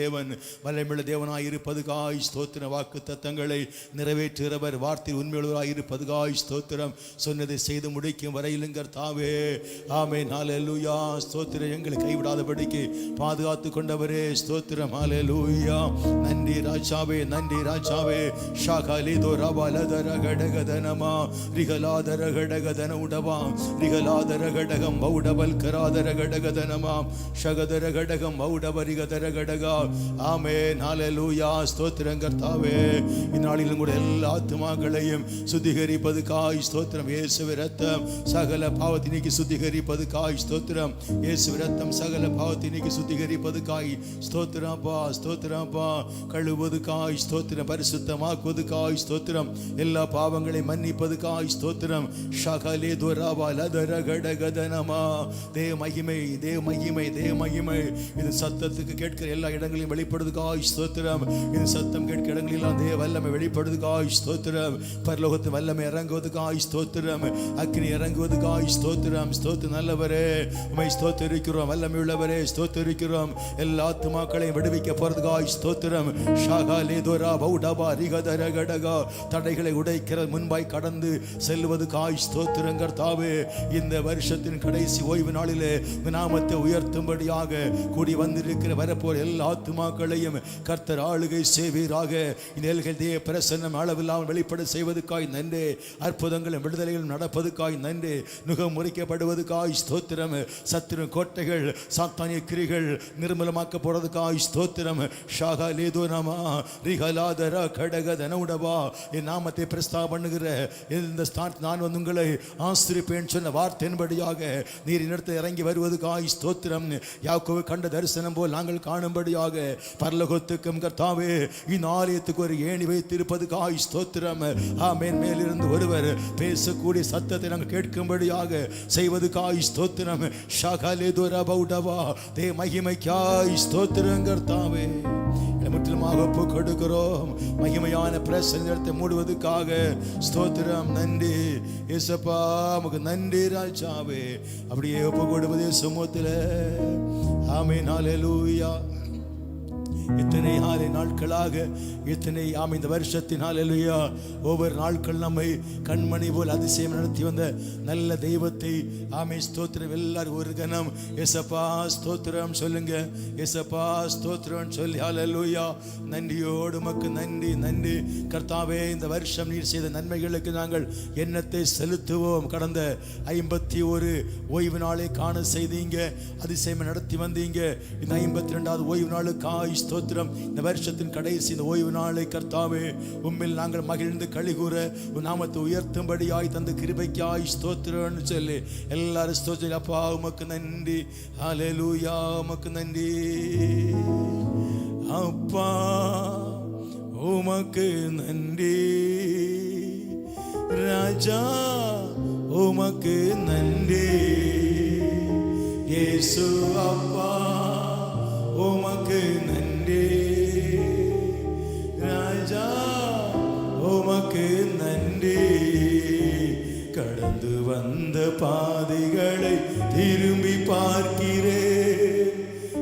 தேவன் வல்லமையுள்ள தேவனாய் இருப்பதுகாய் ஸ்தோத்திரம். வாக்கு தத்தங்களை நிறைவேற்றுகிறவர், வார்த்தை உண்மையுள்ளவராய் இருப்பதுகாய் ஸ்தோத்திரம். சொன்னதை செய்து முடிக்கும் வரையிலும் கர்த்தாவே ஆமென். ஹல்லேலூயா. ஸ்தோத்திரம். எங்களை கைவிடாதபடிக்கு பாதுகாத்து கொண்டவரே ஸ்தோத்திரம். ஹல்லேலூயா. நன்றி ராஜாவே, நன்றி ராஜாவே. ஷாகலிதோ ரபலதர கடகதனமா ரிகலாதர கடகதன உடவா ரிகலாதர கடகம் மௌடபல் கராதர கடகதனமா ஷகதர கடகம் மௌடபரிகதர கடகா. ஆமென். ஹல்லேலூயா. ஸ்தோத்திரம் கர்த்தாவே. இந்நாளிலும் கூட எல்லா ஆத்துமாக்களையும் சுத்திகரிப்பதுக்காய் ஸ்தோத்திரம். இயேசுவின் இரத்தம் சகல பாவத்தை நீக்கி சுத்திகரிப்பதுக்காய் ஸ்தோத்திரம். இயேசுவின் இரத்தம் சகல பாவத்தை நீக்கி சுத்திகரிப்பதுக்காய் ஸ்தோத்திரம் அப்பா, ஸ்தோத்திரம் அப்பா. கழுவுவதுக்காய் ஸ்தோத்திரம், பரிசுத்தமாக்குவதுக்காய் ஸ்தோத்திரம், எல்லா பாவங்களை மன்னிப்பதுக்காய் ஸ்தோத்திரம். ஷகலே துரவா லதர கடகதனமா. தேவ மகிமை, தேவ மகிமை, தேவ மகிமை. இது சத்தத்துக்கு கேட்கிற எல்லா இடங்களையும் வெளிப்படுவதுக்காய் ஸ்தோத்திரம். இது சத்தம் கேட்கிற இடங்களெல்லாம் தேவ வல்லமை வெளிப்படுவதுக்காய் ஸ்தோத்திரம். பரலோகத்து வல்லமை இறங்குவதுக்காய் ஸ்தோத்திரம். அக்னி இறங்குவதுக்காய் ஸ்தோத்திரம். ஸ்தோத்திரம் நல்லவரே, உம்மை ஸ்தோத்திரிக்கிறோம். வல்லமை உள்ளவரே ஸ்தோத்திரிக்கிறோம். எல்லா ஆத்துமாக்களையும் விடுவிக்க போறதுக்காய் ஸ்தோத்திரம். ஷாகாலே தோரா பௌடபா ரிகதர கடகா. தடைகளை உடைக்கிற முன்பாய் கடந்து செல்வதுக்காய் ஸ்தோத்திரம் கர்த்தாவே. இந்த வருஷத்தின் கடைசி ஓய்வு நாளிலே நாமத்தை உயர்த்தும்படியாக கூடி வந்திருக்கிற வரப்போர் எல்லா ஆத்துமாக்களையும் கர்த்தர் ஆளுகை செய்வீராக. இந்த தேவ பிரசன்னம் அளவில்லாமல் வெளிப்பட செய்வதற்காய் நன்றி. அற்புதங்களும் விடுதலைகளும் நடப்பதுக்காய் நன்றி. நுகம் முறிக்கப்படுவதற்காய் ஸ்தோத்திரம். சத்துரு கோட்டைகள் சாத்தானிய கிரிகள் நிர்மூலமாக்கப்படுவதற்காய் ஸ்தோத்திரம். ஷாகா லேதோ நாமா ரிகலாதர கடகதன உடவா. என் நாமத்தை பிரஸ்தாப பண்ணுகிற இந்த ஸ்தானத்தில் நான் வந்து உங்களை ஆசிரிப்பேன் சொன்ன வார்த்தையின்படியாக நீர் இடத்தில் இறங்கி வருவதற்காய் ஸ்தோத்திரம். யாக்கோபு கண்ட தரிசனம் போல் நாங்கள் காணும்படியாக பரலோகத்துக்கும் கர்த்தாவே இந்த ஆலயத்துக்கு ஒரு ஏணி வைத்திருப்பதுக்காய் ஸ்தோத்திரம். ஆமென். மேலிருந்து ஒருவர் பேசக்கூடிய சத்தத்தை நாங்கள் கேட்கும்படியாக செய்வதுக்காய் ஸ்தோத்திரம். ஷகலே துரபௌடவா. தே மகிமைக்காய் ஸ்தோத்திரம் கர்த்தாவே. முற்றிலுமாக ஒப்பு கொடுக்கிறோம். மகிமையான பிரசன்னத்தை மூடுவதற்காக ஸ்தோத்திரம். நன்றி இயேசப்பா, உமக்கு நன்றி ராஜாவே. அப்படியே ஒப்பு கொடுப்பதே சமூகத்தில். ஆமென். ஹல்லேலூயா. இத்தனை நாட்களாக இத்தனை இந்த வருஷத்தின் ஹல்லேலூயா ஒவ்வொரு நாட்கள் நம்மை கண்மணி போல் அதிசயம் நடத்தி வந்த நல்ல தெய்வத்தை ஆமென் ஸ்தோத்திரம். எல்லாரும் ஒரு கணம் இயேசப்பா ஸ்தோத்திரம் சொல்லுங்க. இயேசப்பா ஸ்தோத்திரம் சொல்லி ஹல்லேலூயா. நன்றியோடு உமக்கு நன்றி, நன்றி கர்த்தாவே. இந்த வருஷம் நீர் செய்த நன்மைகளுக்கு நாங்கள் எண்ணத்தை செலுத்துவோம். கடந்த 51 ஓய்வு நாளை காண செய்தீங்க, அதிசயம் நடத்தி வந்தீங்க. இந்த 52வது ஓய்வு நாளுக்காய் ஸ்தோத்திரம். இந்த வருஷத்தின் கடைசி இந்த ஓய்வு நாளை கர்த்தாவே உம்மில் நாங்கள் மகிழ்ந்து கழிகூற உன் நாமத்தை உயர்த்தும்படியாய் தந்த கிருபைக்காய் ஸ்தோத்திரம்னு சொல்லி எல்லாரும் ஸ்தோத்திரம். அப்பா உமக்கு நன்றி. ஹல்லேலூயா. உமக்கு நன்றி அப்பா, உமக்கு நன்றி ராஜா, உமக்கு நன்றி இயேசு அப்பா, உமக்கு நன்றி ராஜா, உமக்கு நன்றி. கடந்து வந்த பாதைகளை திரும்பி பார்க்கிறேன்,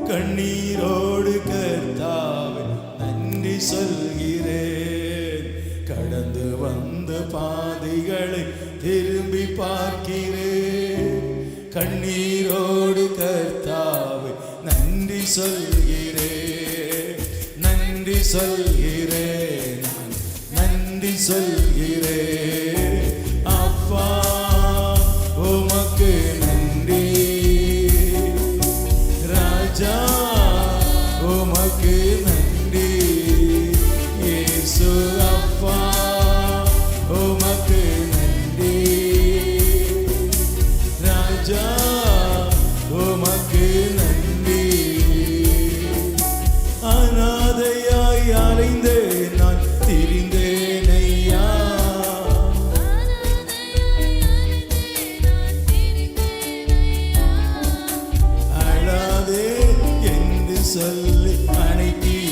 கண்ணீரோடு கர்த்தாவே நன்றி சொல்கிறேன். கடந்து வந்த பாதைகளை திரும்பி பார்க்கிறேன், கண்ணீரோடு கர்த்தாவே நன்றி சொல்கிறேன், நன்றி சொல்கிறேன், நன்றி சொல்கிறேன். அப்பா உமக்கு நன்றி ராஜா, உமக்கு நன்றி இயேசு அப்பா, உமக்கு நன்றி ராஜா, உமக்கு நன்றி. அநாதையாய் அலைந்தேன் நான் திரிந்தேன் ஐயா, அழாதே என்று சொல்லி அணைத்தீர்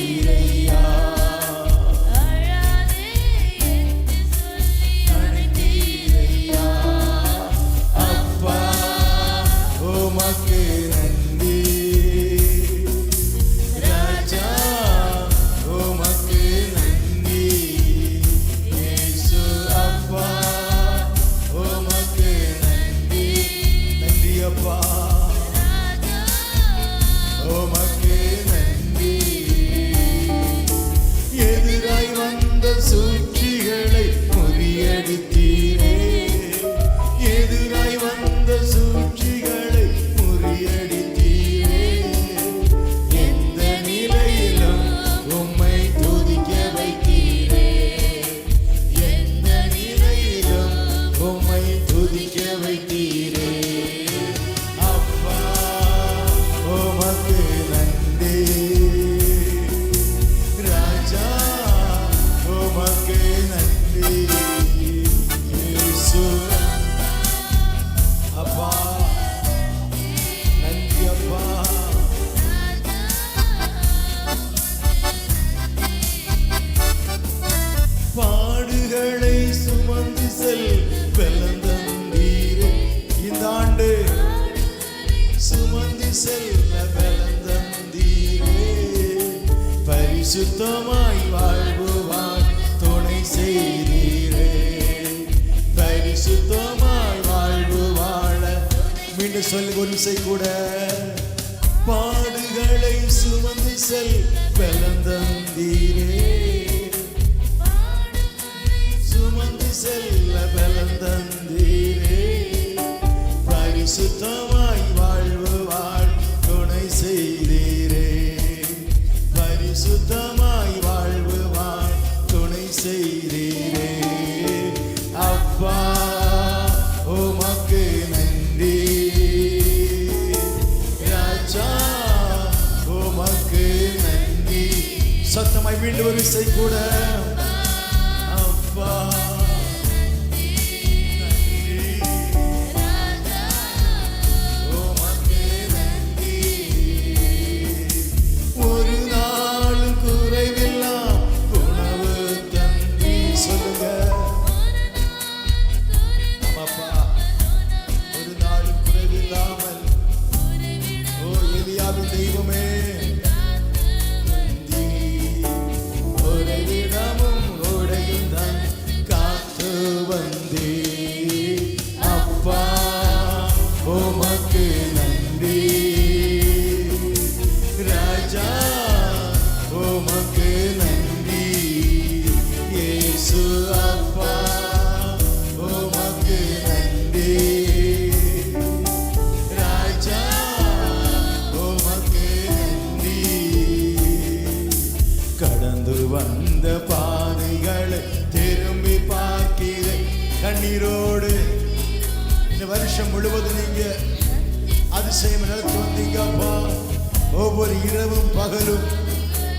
பரிசுத்தமாய் வாழ்வுவாய் துணை செய்தீரே. பரிசுத்தமாய் வாழ்வு வாழ மீண்டும் சொல்லி ஒரு விசை கூட. பாடுகளை சுமந்து செல் பலந்தந்தீரே. சுமந்து செல்ல பலந்தந்தீரே. பரிசுத்தமாய் வாழ்வு வாழ் துணை செய்தீரே. பரிசுத்தமாய் வாழ்வு வாழ் துணை செய்தீரே. அப்பா உமக்கு நன்றி. ராஜா உமக்கு நன்றி. சத்தமாய் மீண்டும் ஒரு விசை கூட. அப்பா வந்த பாதைகளை திரும்பி பார்க்கிறேன் கண்ணீரோடு. இந்த வருஷம் முழுவதும் நீங்க அதிசயம் நடத்தி வந்தீங்க அப்பா. ஒவ்வொரு இரவும் பகலும்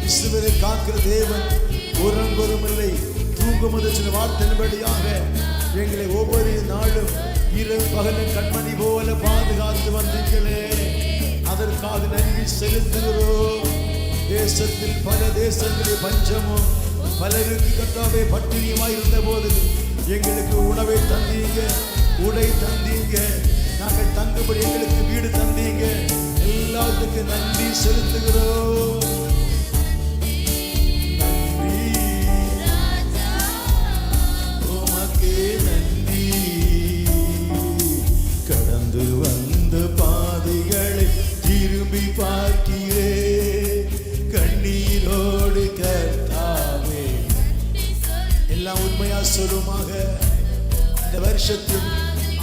இஸ்ரவேலை காக்கிற தேவன் உறங்கொரும் இல்லை தூங்குவது சில வார்த்தையின்படியாக எங்களை ஒவ்வொரு நாளும் இரவு பகலும் கண்மணி போல பாதுகாத்து வந்தீங்களே. அதற்காக நன்றி செலுத்துகிறோம். தேசத்தில் பல தேசங்களில் பஞ்சமும் பலருக்கு கட்டாவே பட்டினியுமாய் இருந்த போது எங்களுக்கு உணவை தந்தீங்க, உடை தந்தீங்க, நாங்கள் தங்கும்படி எங்களுக்கு வீடு தந்தீங்க. எல்லாத்துக்கும் நன்றி செலுத்துகிறோம். உமக்கு நன்றி. கடந்து வந்த பாதைகளை திரும்பி பார்க்கிறே கண்ணீரோடு கர்த்தாவே. எல்லாம் உண்மையா சொல்லுமாக. இந்த வருஷத்தில்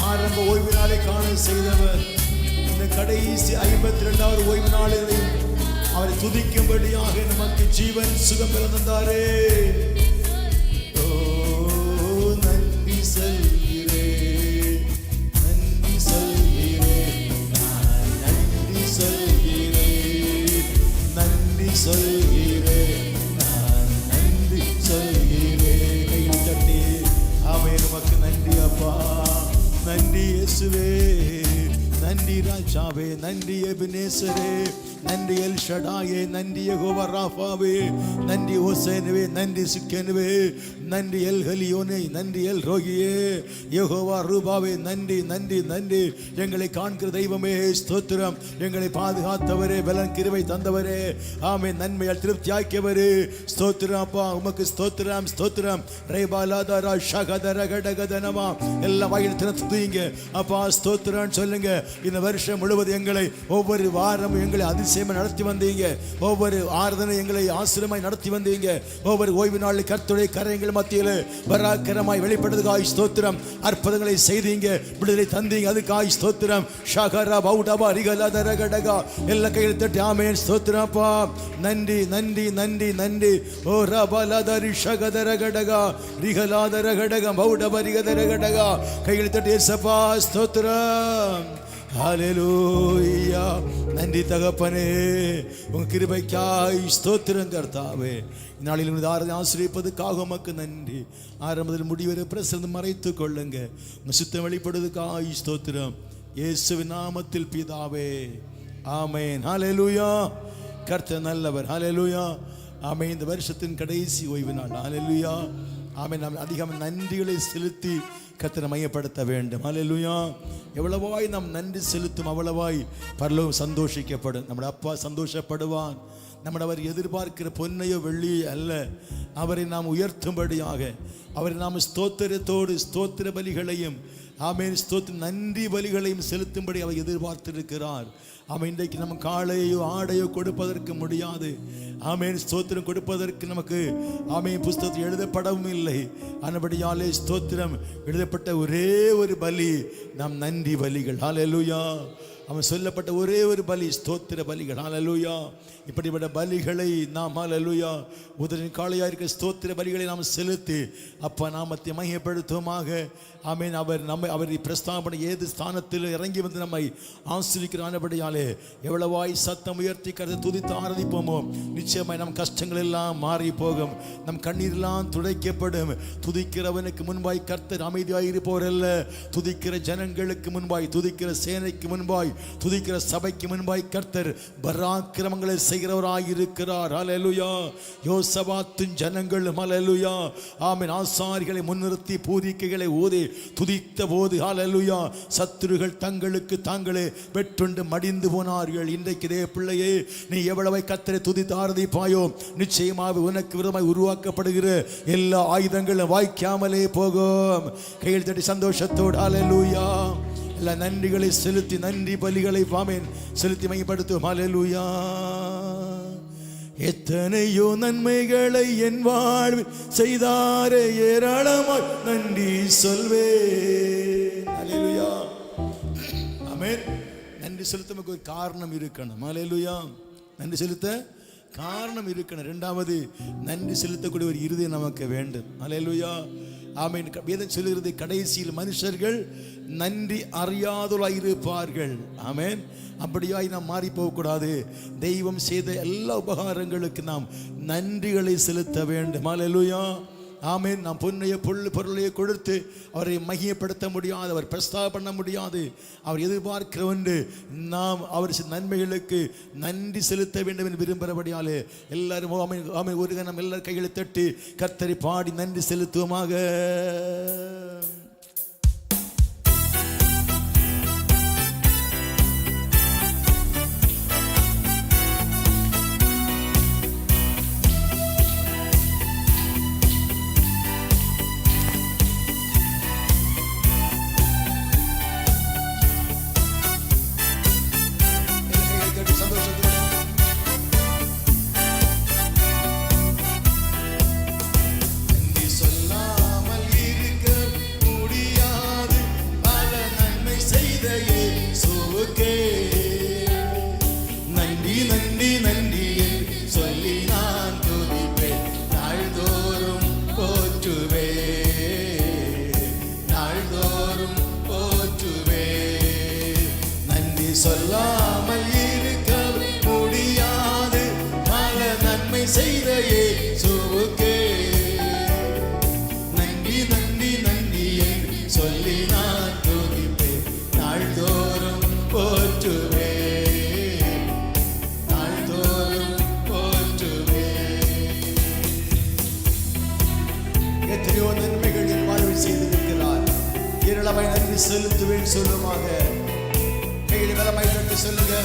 ஆரம்ப ஓய்வு நாளை காண செய்தவர் இந்த கடைசி 52வது ஓய்வு நாளிலையும் அவரை துதிக்கும்படியாக நமக்கு ஜீவன் சுகம் பிறந்தாரே. ஓ நன்றி சொல்கிறேன், நன்றி சொல்கிறேன், நன்றி சொல்கிறேன், நன்றி சொல்கிறேன், நான் நன்றி சொல்கிறேன். கையில் தட்டி ஆமென். நமக்கு நன்றி அப்பா, நன்றி இயேசுவே, நன்றி ராஜாவே, நன்றி எபினேசரே, நன்றி எல் ஷடாயே, நன்றி யெகோவா ராஃபாவே, நன்றி ஓசேனுவே, நன்றி சிக்கேனுவே, நன்றி எல் ஹலியோனே, நன்றி எல் ரோகியே, யெகோவா ரூபாவே, நன்றி நன்றி நன்றி. எங்களை காண்கிற தெய்வமே ஸ்தோத்திரம். எங்களை பாதுகாத்தவரே, பலன் கிருபை தந்தவரே, ஆமென். நன்மையால் திருப்தியாக்கியவரே ஸ்தோத்திரம் அப்பா. உமக்கு ஸ்தோத்திரம் ஸ்தோத்திரம். ரேபாலாதரா ஷகதர கடகதனமா எல்லாம் வாயில் திறத்துங்க அப்பா. ஸ்தோத்திரம் சொல்லுங்க. இந்த வருஷம் முழுவதும் எங்களை ஒவ்வொரு வாரமும் எங்களை அதிசயமா நடத்தி வந்தீங்க. ஒவ்வொரு ஆராதனை எங்களை ஆசிரியமாய் நடத்தி வந்தீங்க. ஒவ்வொரு ஓய்வு நாளில் கர்த்தருடைய கரங்கள் மத்தியில் பராக்கிரமாய் வெளிப்படுவதற்காய் ஸ்தோத்திரம். அற்புதங்களை செய்தீங்க, விடுதலை தந்தீங்க, அதுக்காய் ஸ்தோத்திரம். ஷகரா பௌடபா ரிகலதர கடகா எல்லா கையில் தட்டி ஆமென் ஸ்தோத்திரம் அப்பா. நன்றி நன்றி நன்றி நன்றி. ஓ ரபலதரி ஷகதர கடகா ரிகலாதர கடகா பௌடப ரிகதர கடகா கையில் தட்டி இயேசுப்பா ஸ்தோத்திரம். ஹல்லேலூயா. நன்றி தகப்பனே, உங்க கிருபைக்காய் ஸ்தோத்திரம் கர்த்தாவே. நாளில் ஆராதனை ஆசிரியப்பதுக்காக உமக்கு நன்றி. ஆரம்பத்தில் முடிவரை பிரசந்து மறைத்துக் கொள்ளுங்க. உங்க சுத்தம் வெளிப்படுவதற்காய் ஸ்தோத்திரம். இயேசுவின் நாமத்தில் பிதாவே ஆமென். ஹல்லேலூயா. கர்த்தர் நல்லவர். ஹல்லேலூயா. ஆமென். இந்த வருஷத்தின் கடைசி ஓய்வு நாள். ஹல்லேலூயா. ஆமென். நாம் அதிகம் நன்றிகளை செலுத்தி கர்த்தரை மையப்படுத்த வேண்டும். ஹல்லேலூயா. எவ்வளவாய் நாம் நன்றி செலுத்தும் அவ்வளவாய் பரலோகம் சந்தோஷிக்கப்படும். நம்முடைய அப்பா சந்தோஷப்படுவான். அவர் எதிர்பார்க்கிற பொன்னையோ வெள்ளியோ அல்ல, அவரை நாம் உயர்த்தும்படியாக, அவரை நாம் ஸ்தோத்திரத்தோடு ஸ்தோத்திர பலிகளையும் ஆமென் ஸ்தோத்திர நன்றி பலிகளையும் செலுத்தும்படி அவர் எதிர்பார்த்திருக்கிறார். ஆமென். இன்றைக்கு நம்ம காளையோ ஆடையோ கொடுப்பதற்கு முடியாது. ஆமென். ஸ்தோத்திரம் கொடுப்பதற்கு நமக்கு ஆமென் புஸ்தகத்தில் எழுதப்படவும் இல்லை. ஆனபடியாலே ஸ்தோத்திரம் எழுதப்பட்ட ஒரே ஒரு பலி நாம் நன்றி பலிகள். ஹல்லேலூயா. அவன் சொல்லப்பட்ட ஒரே ஒரு பலி ஸ்தோத்திர பலிகள். ஹல்லேலூயா. இப்படிப்பட்ட பலிகளை நாம் ஹல்லேலூயா உதரின் காளையாக இருக்கிற ஸ்தோத்திர பலிகளை நாம் செலுத்தி அப்பா நாமத்தை மையப்படுத்துவோமாக. ஆமென். அவர் பிரஸ்தாபனை ஏது ஸ்தானத்தில் இறங்கி வந்து நம்மை ஆசீர்வதிக்கிறானபடியாலே எவ்வளவாய் சத்தம் உயர்த்தி கருத்து துதித்து ஆராதிப்போமோ நிச்சயமாய் நம் கஷ்டங்கள் எல்லாம் மாறி போகும், நம் கண்ணீர் எல்லாம் துடைக்கப்படும். துதிக்கிறவனுக்கு முன்பாய் கர்த்தர் அமைதியாய் இருப்பவர் அல்ல, துதிக்கிற ஜனங்களுக்கு முன்பாய், துதிக்கிற சேனைக்கு முன்பாய், துதிக்கிற சபைக்கு முன்பாய் கர்த்தர் பராக்கிரமங்களை செய்கிறவராய் இருக்கிறார். ஹல்லேலூயா. யோசபாத்தின் ஜனங்கள் ஹல்லேலூயா ஆமென் ஆசாரிகளை முன்னிறுத்தி பூரிக்கைகளை ஊதி துதித்த போது ஹல்லேலூயா சத்துருகள் தங்களுக்கு தாங்களே வெட்டுண்டு மடிந்து போனார்கள். இன்றைக்கு இதே பிள்ளையே, நீ எவ்வளவை கர்த்தரை துதித்து ஆராதிப்பாயோ நிச்சயமாக உனக்கு விரோதமாய் உருவாக்கப்படுகிற எல்லா ஆயுதங்களும் வாய்க்காமலே போகும். கையில் தட்டி சந்தோஷத்தோடு ஹல்லேலூயா எல்லா நன்றிகளை செலுத்தி நன்றி பலிகளை ஆமென் செலுத்தி மையப்படுத்தும். ஹல்லேலூயா. எத்தனையோ நன்மைகளை என் வாழ்வில் செய்தாரே, ஏராளமாய் நன்றி சொல்வேன். ஹல்லேலூயா. ஆமென். நன்றி செலுத்த நமக்கு ஒரு காரணம் இருக்கணும். ஹல்லேலூயா. நன்றி செலுத்த காரணம் இருக்கணும். இரண்டாவது, நன்றி செலுத்தக்கூடிய ஒரு இருதயம் நமக்கு வேண்டும். ஹல்லேலூயா. ஆமென். வேதம் சொல்லுகிறது கடைசியில் மனுஷர்கள் நன்றி அறியாதவர்களாய் இருப்பார்கள். ஆமென். அப்படியாய் நாம் மாறி போகக்கூடாது. தெய்வம் செய்த எல்லா உபகாரங்களுக்கு நாம் நன்றிகளை செலுத்த வேண்டும். ஹல்லேலூயா. ஆமென். நாம் பொன்னைய பொருளையை கொடுத்து அவரை மகிமைப்படுத்த முடியாது, அவர் பிரஸ்தாப பண்ண முடியாது. அவர் எதிர்பார்க்கிற ஒன்று நாம் அவர் நன்மைகளுக்கு நன்றி செலுத்த வேண்டும் என்று விரும்புகிறபடியாலே எல்லாரும் ஆமென் ஒரு நம்ம எல்லாரும் கைகளை தட்டி கர்த்தரை பாடி நன்றி செலுத்துவோமாக. சொல்லாமல் இருக்க முடியாது பல நன்மை செய்த இயேசுவுக்கே நன்றி நன்றி நன்றி என்று சொல்லி நான் துதிப்பேன், நாள்தோறும் போற்றுவேன், நாள்தோறும் போற்றுவேன். எத்தனையோ நன்மைகள் என் வாழ்வில் செய்திருக்கிறார், ஏராளமாய் நன்றி செலுத்துவேன் சொல்லுமாக. கைகளை தட்டி சொல்லுங்க,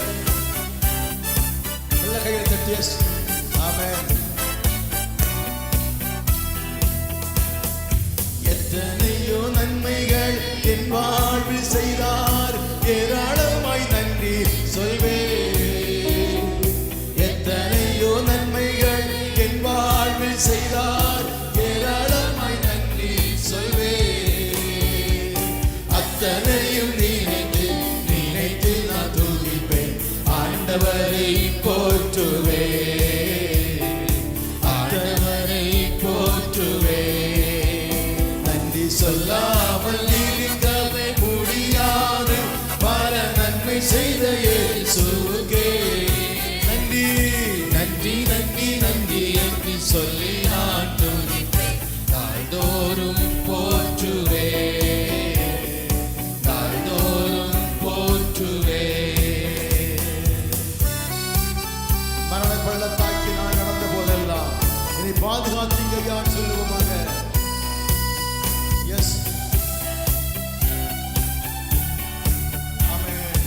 எல்லா கைகளை தட்டி. ஆமென். எத்தனையோ நன்மைகள் என் வாழ்வில் செய்தார், ஏராளமாய் நன்றி சொல்வேன். எத்தனையோ நன்மைகள் என் வாழ்வில் செய்தார், ஏராளமாய் நன்றி சொல்வேன். அத்தனையும் ஆண்டவரை போற்றுவேன், ஆண்டவரை போற்றுவேன். நன்றி சொல்லாமல் இருக்கவே முடியாது பல நன்மை செய்த இயேசுவுக்கே நன்றி நன்றி நன்றி நன்றி என்று சொல்லி நான் துதிப்பேன், நாள்தோறும் போற்றுவேன், நாள்தோறும் போற்றுவேன். பள்ளத்தாக்கி நான் நடந்த போதெல்லாம் என்னை பாதுகாத்தீங்க யார் சொல்லுவோமாக. எஸ் ஆமென்.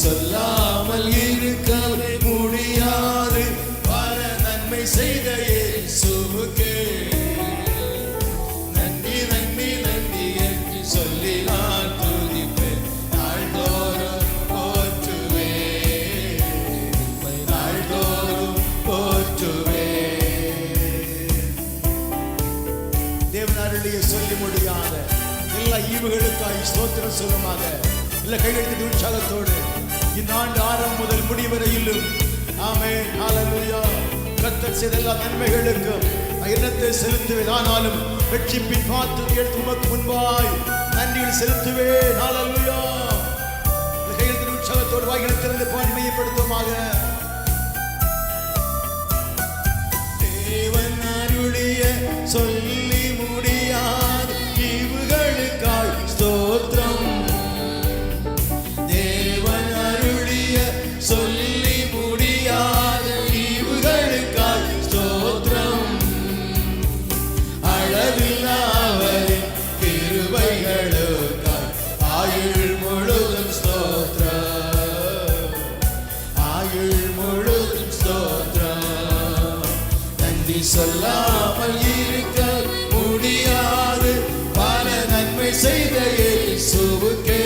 சொல்லாமல் இருக்கவே முடியாது பல நன்மை செய்த இயேசுவுக்கே நன்றி நன்றி நன்றி என்று சொல்லி நான் துதிப்பேன். நாள்தோறும் போற்றுவேன், நாள்தோறும் போற்றுவேன். தேவனாருடைய சொல்லி முடியாத எல்லா ஈவுகளுக்காய் ஸ்தோத்திரம் சொல்லுமாக எல்லா கைகளுக்கு உற்சாகத்தோடு இந்த ஆண்டு ஆரம்பம் முதல் முடிவரையிலும் ஆமென் ஹல்லேலூயா கர்த்தர் செய்த எல்லா நன்மைகளுக்கும் எண்ணத்தை செலுத்துவேன். ஆனாலும் வெற்றிப்பின் பாத்திரத்தை எடுத்து உமக்கு முன்பாய் நன்றிகள் செலுத்துவேன். ஹல்லேலூயா கைகளுக்கு உற்சாகத்தோடு வாய்களை திறந்து பாடி மையப்படுத்துவோமாக. தேவன் அருளிய சொல்லி முடியாத ஈவுகளுக்காய் ஸ்தோத்திரம். தேவன் அருளிய சொல்லி முடியாத ஈவுகளுக்காய் ஸ்தோத்திரம். அளவில்லாதவரின் கிருபைகளுக்காய் ஆயுள் முழுதும் ஸ்தோத்திரம், ஆயுள் முழுதும் ஸ்தோத்திரம். நன்றி சொல்லாமல் இருக்க முடியாது பல நன்மை செய்த இயேசுவுக்கே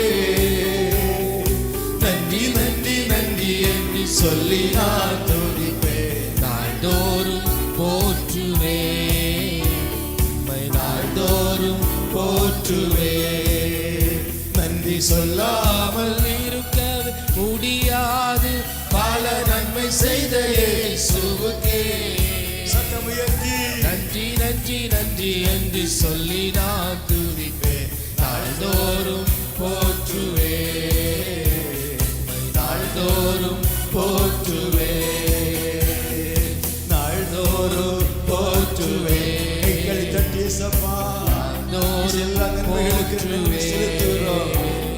நன்றி நன்றி நன்றி என்று சொல்லி நான் துதிப்பேன். நாள்தோறும் போற்றுவேன், நாள்தோறும் போற்றுவேன். நன்றி சொல்லாமல் இருக்க முடியாது பல நன்மை செய்த இயேசுவுக்கே சத்தமுயர்த்தி நன்றி நன்றி நன்றி என்று சொல்லி நான் துதிப்பேன். நாள்தோறும் போற்றுவேன், நாள்தோறும் போற்றுவேன், நாள்தோறும் போற்றுவேன். கைகளை தட்டி சப்பா எல்லா நன்மைகளுக்கு நன்றி செலுத்துகிறோம்.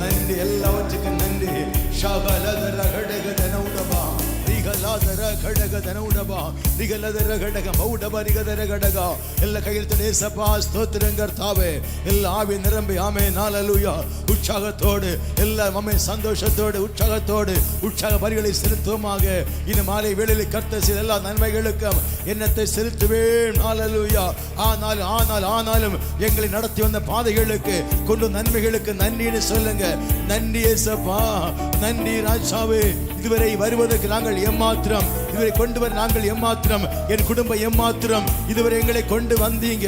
நன்றி எல்லாவற்றுக்கும் நன்றி. ஷபலதர கடகதன உடபா ரிகலாதர கடகதன உடபா ரிகலதர கடக மௌடப ரிகதர கடக எல்லா கையில் தட்டி சப்பா ஸ்தோத்திரம் கர்த்தாவே. எல்லா ஆவி நிரம்பி ஆமென் ஹல்லேலூயா உற்சாகத்தோடு எல்லா ஆமென் சந்தோஷத்தோடு உற்சாகத்தோடு உற்சாக பலிகளை செலுத்துவோமாக. இந்த மாலை வேளையில் கர்த்தர் செய்த எல்லா நன்மைகளுக்கும் எண்ணத்தை செலுத்துவேன். ஹல்லேலூயா ஆனாலும் எங்களை நடத்தி வந்த பாதைகளுக்கு கொண்டு நன்மைகளுக்கு நன்றின்னு சொல்லுங்க. நன்றி ஏசப்பா, நன்றி ராஜாவே. இதுவரை வருவதற்கு நாங்கள் எம்மாத்திரம், இதுவரை கொண்டு வர நாங்கள் எம்மாத்திரம், என் குடும்பம் எம்மாத்திரம். இதுவரை எங்களை கொண்டு வந்தீங்க,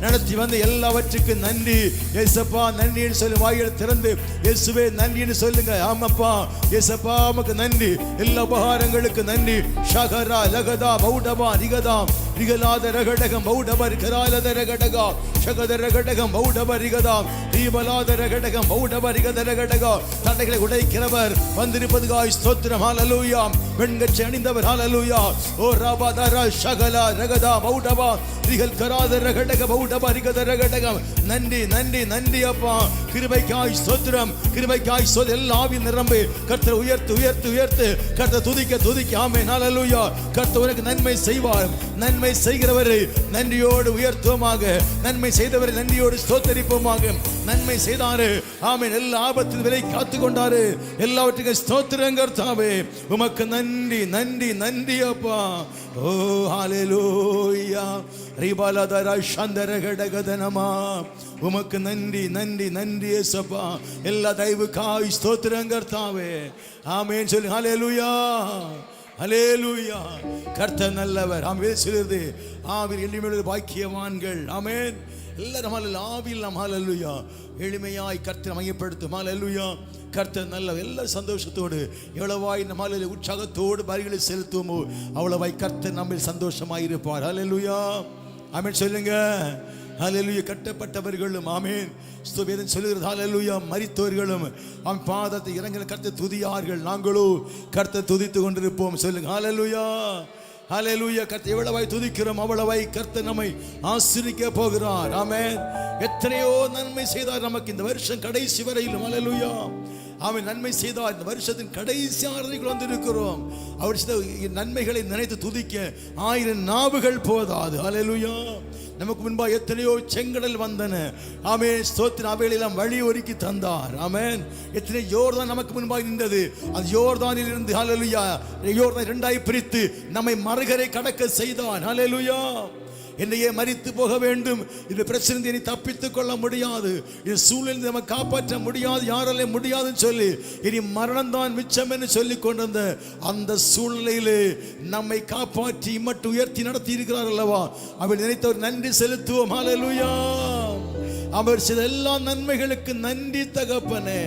நடத்தி வந்த எல்லாவற்றுக்கும் நன்றி ஏசப்பா. நன்றின்னு சொல்லி வாயில் திறந்து இயேசுவே நன்றின்னு சொல்லுங்க. ஆமாப்பா ஏசப்பா உமக்கு நன்றி. எல்லா உபகாரங்களுக்கு நன்றி. ஷகரா லகதா பௌடபா ரிகதாம் ரிகலாத ரகடகம் பௌடப ரிகராலத ரகடகா ஷகத ரகடகம் பௌடப ரிகதாம் ரீபலாத ரகடகம் பௌடப ரிகத ரகடகா. தடைகளை உடைக்கிறவர் வந்திருப்பதுகாய் ஸ்தோத்திரம். ஹல்லேலூயா வெண்கச்சை அணிந்தவர். ஹல்லேலூயா ஓ ரபதர ஷகலா ரகதா பௌடபா ரிகல் கராத ரகடக பௌடப ரிகத ரகடகம். நன்றி நன்றி நன்றி அப்பா. கிருபைக்காய் ஸ்தோத்திரம், கிருபைக்காய் ஸ்தோத்திரம். எல்லா ஆவி நிரம்பி கர்த்தர் உயர்த்து உயர்த்து உயர்த்து கர்த்தர் துதிக்க துதிக்க ஆமென் ஹல்லேலூயா. கர்த்தர் உனக்கு நன்மை செய்வார். நன்மை செய்கிறவரை நன்றியோடு உயர்த்துவோமாக. நன்மை செய்தவரை நன்றியோடு ஸ்தோத்தரிப்போமாக. நன்மை செய்தாரு ஆமென். எல்லா ஆபத்தில் விலை காத்து கொண்டாரு. எல்லாவற்றுக்கும் ஸ்தோத்திரம் கர்த்தாவே. உமக்கு நன்றி நன்றி நன்றி அப்பா. ஓ ஹல்லேலூயா ரிபலதர சந்தர கடகதனமா. உமக்கு நன்றி நன்றி நன்றி ஏசப்பா. எல்லா தயவுக்காய் ஸ்தோத்திரம் கர்த்தாவே. ஆமென் சொல்லி ஹல்லேலூயா ஹல்லேலூயா. கர்த்தர் நல்லவர். ஆமென் சொல்லுது ஆவில் எளிமையுள்ள பாக்கியவான்கள். ஆமென் எல்லாரும் ஆவில் ஹல்லேலூயா எளிமையாய் கர்த்தரை மையப்படுத்தும். ஹல்லேலூயா கர்த்தர் நல்லவர். எல்லா சந்தோஷத்தோடு எவ்வளவாய் நம்ம உற்சாகத்தோடு பலிகளை செலுத்துவோமோ அவ்வளவாய் கர்த்தர் நம்ம சந்தோஷமாய் இருப்பார். ஹல்லேலூயா ஆமென் சொல்லுங்க. ஹல்லேலூயா கட்டப்பட்டவர்களும் ஆமென் வேதம் சொல்லுகிறது. ஹல்லேலூயா மரித்தவர்களும் அவன் பாதத்தை இறங்கின கர்த்தர் துதியார்கள். நாங்களோ கர்த்தர் துதித்து கொண்டிருப்போம். சொல்லுங்க ஹல்லேலூயா ஹல்லேலூயா. கர்த்தர் எவ்வளவாய் துதிக்கிறோம் அவ்வளவாய் கர்த்தர் நம்மை ஆசீர்வதிக்க போகிறார். ஆமென். எத்தனையோ நன்மை செய்தார் நமக்கு இந்த வருஷம் கடைசி வரையிலும். ஹல்லேலூயா அவன் நன்மை செய்தார். இந்த வருஷத்தின் கடைசி ஆறுதலுக்கு வந்திருக்கிறோம். அவர் நன்மைகளை நினைத்து துதிக்க 1000 நாவுகள் போதாது. ஹல்லேலூயா நமக்கு முன்பாக எத்தனையோ செங்கடல் வந்தன. ஆமென், ஸ்தோத்திரம். அவைகளெல்லாம் வழி ஒதுக்கி தந்தார். ஆமென். எத்தனை யோர்தான் நமக்கு முன்பாக நின்றது. அந்த யோர்தானில் இருந்து ஹல்லேலூயா யோர்தான் இரண்டாய் பிரித்து நம்மை மறுகரை கடக்க செய்தான். ஹல்லேலூயா. என்னையே மரித்து போக வேண்டும், இந்த பிரச்சனை நீ தப்பித்துக் கொள்ள முடியாது, இந்த சூழலில் நம்ம காப்பாற்ற முடியாது, யாராலே முடியாதுன்னு சொல்லி இனி மரணம் தான் மிச்சம் என்று சொல்லி கொண்டிருந்த அந்த சூழ்நிலையிலே நம்மை காப்பாற்றி மட்டும் உயர்த்தி நடத்தி இருக்கிறார் அல்லவா. அவள் நினைத்தவர் நன்றி செலுத்துவோம். ஹல்லேலூயா. அவர் செய்த எல்லா நன்மைகளுக்கு நன்றி தகப்பனே.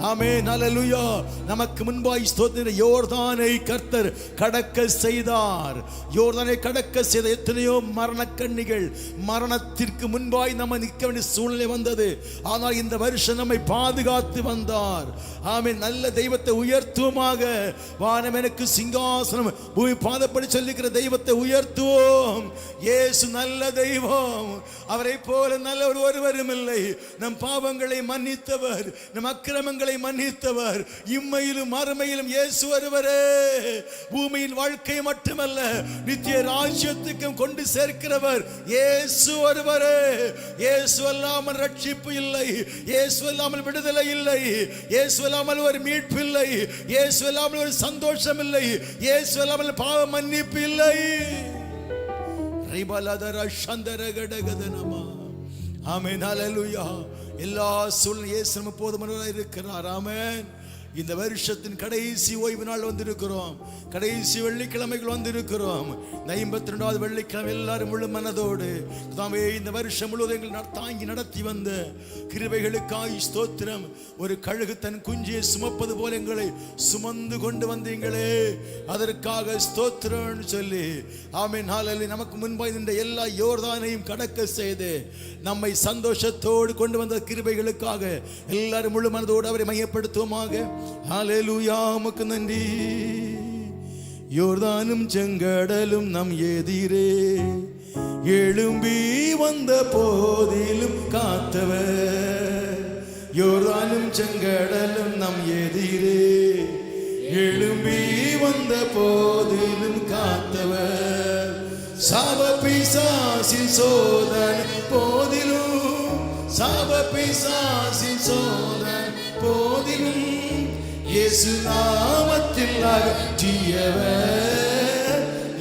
ஆமென். ஹல்லேலூயா. நமக்கு முன்பாய் ஸ்தோத்திரம். யோர்தானை கர்த்தர் கடக்க செய்தார். யோர்தானை கடக்க செய்த எத்தனையோ மரணக்கண்ணிகள், மரணத்திற்கு முன்பாய் நம்ம நிற்க வேண்டிய சூழ்நிலை வந்தது. ஆனால் இந்த வருஷம் நம்மை பாதுகாத்து வந்தார். ஆமென். நல்ல தெய்வத்தை உயர்த்துவோமாக. வானம் எனக்கு சிங்காசனம், பூமி பாதப்படி சொல்லிக்கிற தெய்வத்தை உயர்த்துவோம். இயேசு நல்ல தெய்வம். அவரை போல நல்லவர் ஒருவரும் இல்லை. நம் பாவங்களை மன்னித்தவர், நம் அக்கிரமங்களை மன்னித்தவர். இம்மையிலும் மறுமையிலும் இயேசு ஒருவரே. பூமியின் வாழ்க்கை மட்டுமல்ல, நித்திய ராஜ்யத்துக்கும் கொண்டு சேர்க்கிறவர் இயேசு ஒருவரே. இயேசு அல்லாமல் ரட்சிப்பு இல்லை, இயேசு அல்லாமல் விடுதலை இல்லை, இயேசு அல்லாமல் ஒரு மீட்பு இல்லை, இயேசு அல்லாமல் ஒரு சந்தோஷம் இல்லை, இயேசு அல்லாமல் பாவ மன்னிப்பு இல்லை. ஆமென். ஹல்லேலூயா. எல்லா சூழ்நிலை இயேசு நம்ம போதுமானவராய் இருக்கிறார். ஆமென். இந்த வருஷத்தின் கடைசி ஓய்வு நாள் வந்திருக்கிறோம். கடைசி வெள்ளிக்கிழமைகள் வந்திருக்கிறோம். 52வது வெள்ளிக்கிழமை எல்லாரும் முழு மனதோடு தாமே இந்த வருஷம் முழுவதும் எங்கள் தாங்கி நடத்தி வந்த கிருபைகளுக்காய் ஸ்தோத்திரம். ஒரு கழுகு தன் குஞ்சியை சுமப்பது போல எங்களை சுமந்து கொண்டு வந்தீங்களே, அதற்காக ஸ்தோத்திரம் சொல்லி ஆமென். ஹல்லேலூயா. நமக்கு முன்பாய் நின்ற எல்லா யோர்தானையும் கடக்க செய்து நம்மை சந்தோஷத்தோடு கொண்டு வந்த கிருபைகளுக்காக எல்லாரும் முழு மனதோடு அவரை மையப்படுத்துவோமாக. ஹல்லேலூயா. உமக்கு நன்றி. யோர்தானும் செங்கடலும் நம் எதிரே எழும்பி வந்த போதிலும் காத்தவர். யோர்தானும் செங்கடலும் நம் எதிரே எழும்பி வந்த போதிலும் காத்தவர். சாப பிசாசின் சோதனை போதிலும், சாப பிசாசின் சோதனை போதிலும் இயேசு நாமத்தில் அகற்றியவர்,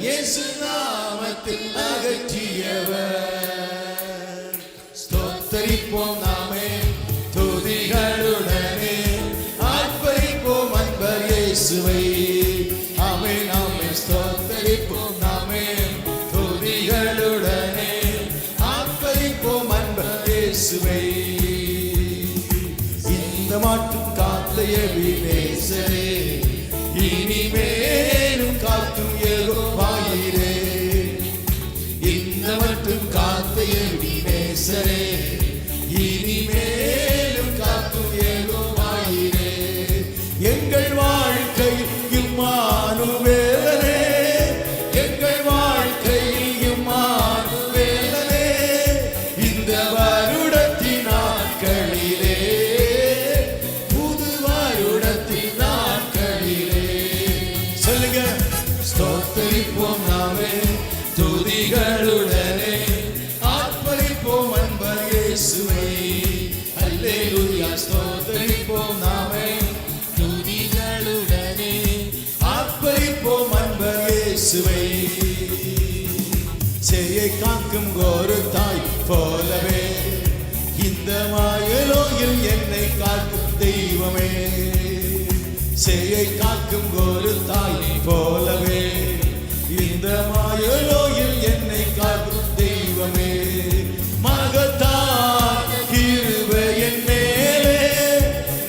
இயேசு நாமத்தில் அகற்றியவர். ஸ்தோத்தரிப்போம் நாமே துதிகளுடனே, ஆர்ப்பரிப்போம் அன்பர் இயேசுவை. ஆமென் ஆமென். ஸ்தோத்தரிப்போம் நாமே துதிகளுடனே, ஆர்ப்பரிப்போம் அன்பர் இயேசுவை. இந்த மாட்டும் காத்த எபினேசரே, இனிமேலும் காக்கும் யெகோவாயிரே. இந்த மட்டும் காத்த எபினேசரே, இனிமேலும் காக்கும் யெகோவாயிரே. எங்கள் வாழ்க்கையில் இம்மானுவேலனே, எங்கள் வாழ்க்கையில் இம்மானுவேலனே. இந்த வருடத்தின் நாட்களிலே, ஸ்தோத்தரிப்போம் நாமே துதிகளுடனே, ஆர்ப்பரிப்போம் அன்பர் இயேசுவை. அல்லேலூயா. ஸ்தோத்தரிப்போம் நாமே துதிகளுடனே, ஆர்ப்பரிப்போம் அன்பர் இயேசுவை. சேயை காக்கும் ஒரு தாய் போலவே இந்த மாயலோயில் என்னை காக்கும் தெய்வமே. சேயை காக்கும் ஒரு தாய் போலவே இந்த மாயலோயில் என்னை காக்கும் தெய்வமே. மகத்தான கிருபை என் மேலே,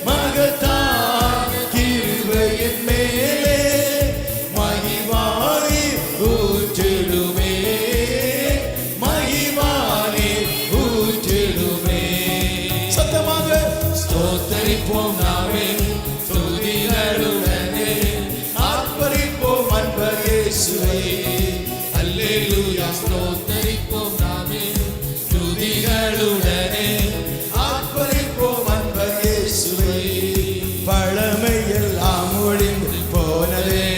மகத்தான கிருபை என் மேலே, மகிமானி ஊற்றிடுமே, மகிமானி ஊற்றிடுமே. சத்தமாக ஸ்தோத்தரிப்போம் நாமே துதிகளுடனே, ஆர்ப்பரிப்போம் அன்பர் இயேசுவை. அல்லேலூயா. ஸ்தோத்தரிப்போம் நாமே துதிகளுடனே, ஆர்ப்பரிப்போம் அன்பர் இயேசுவை. பழமையெல்லாம் ஒழிந்து போனதே,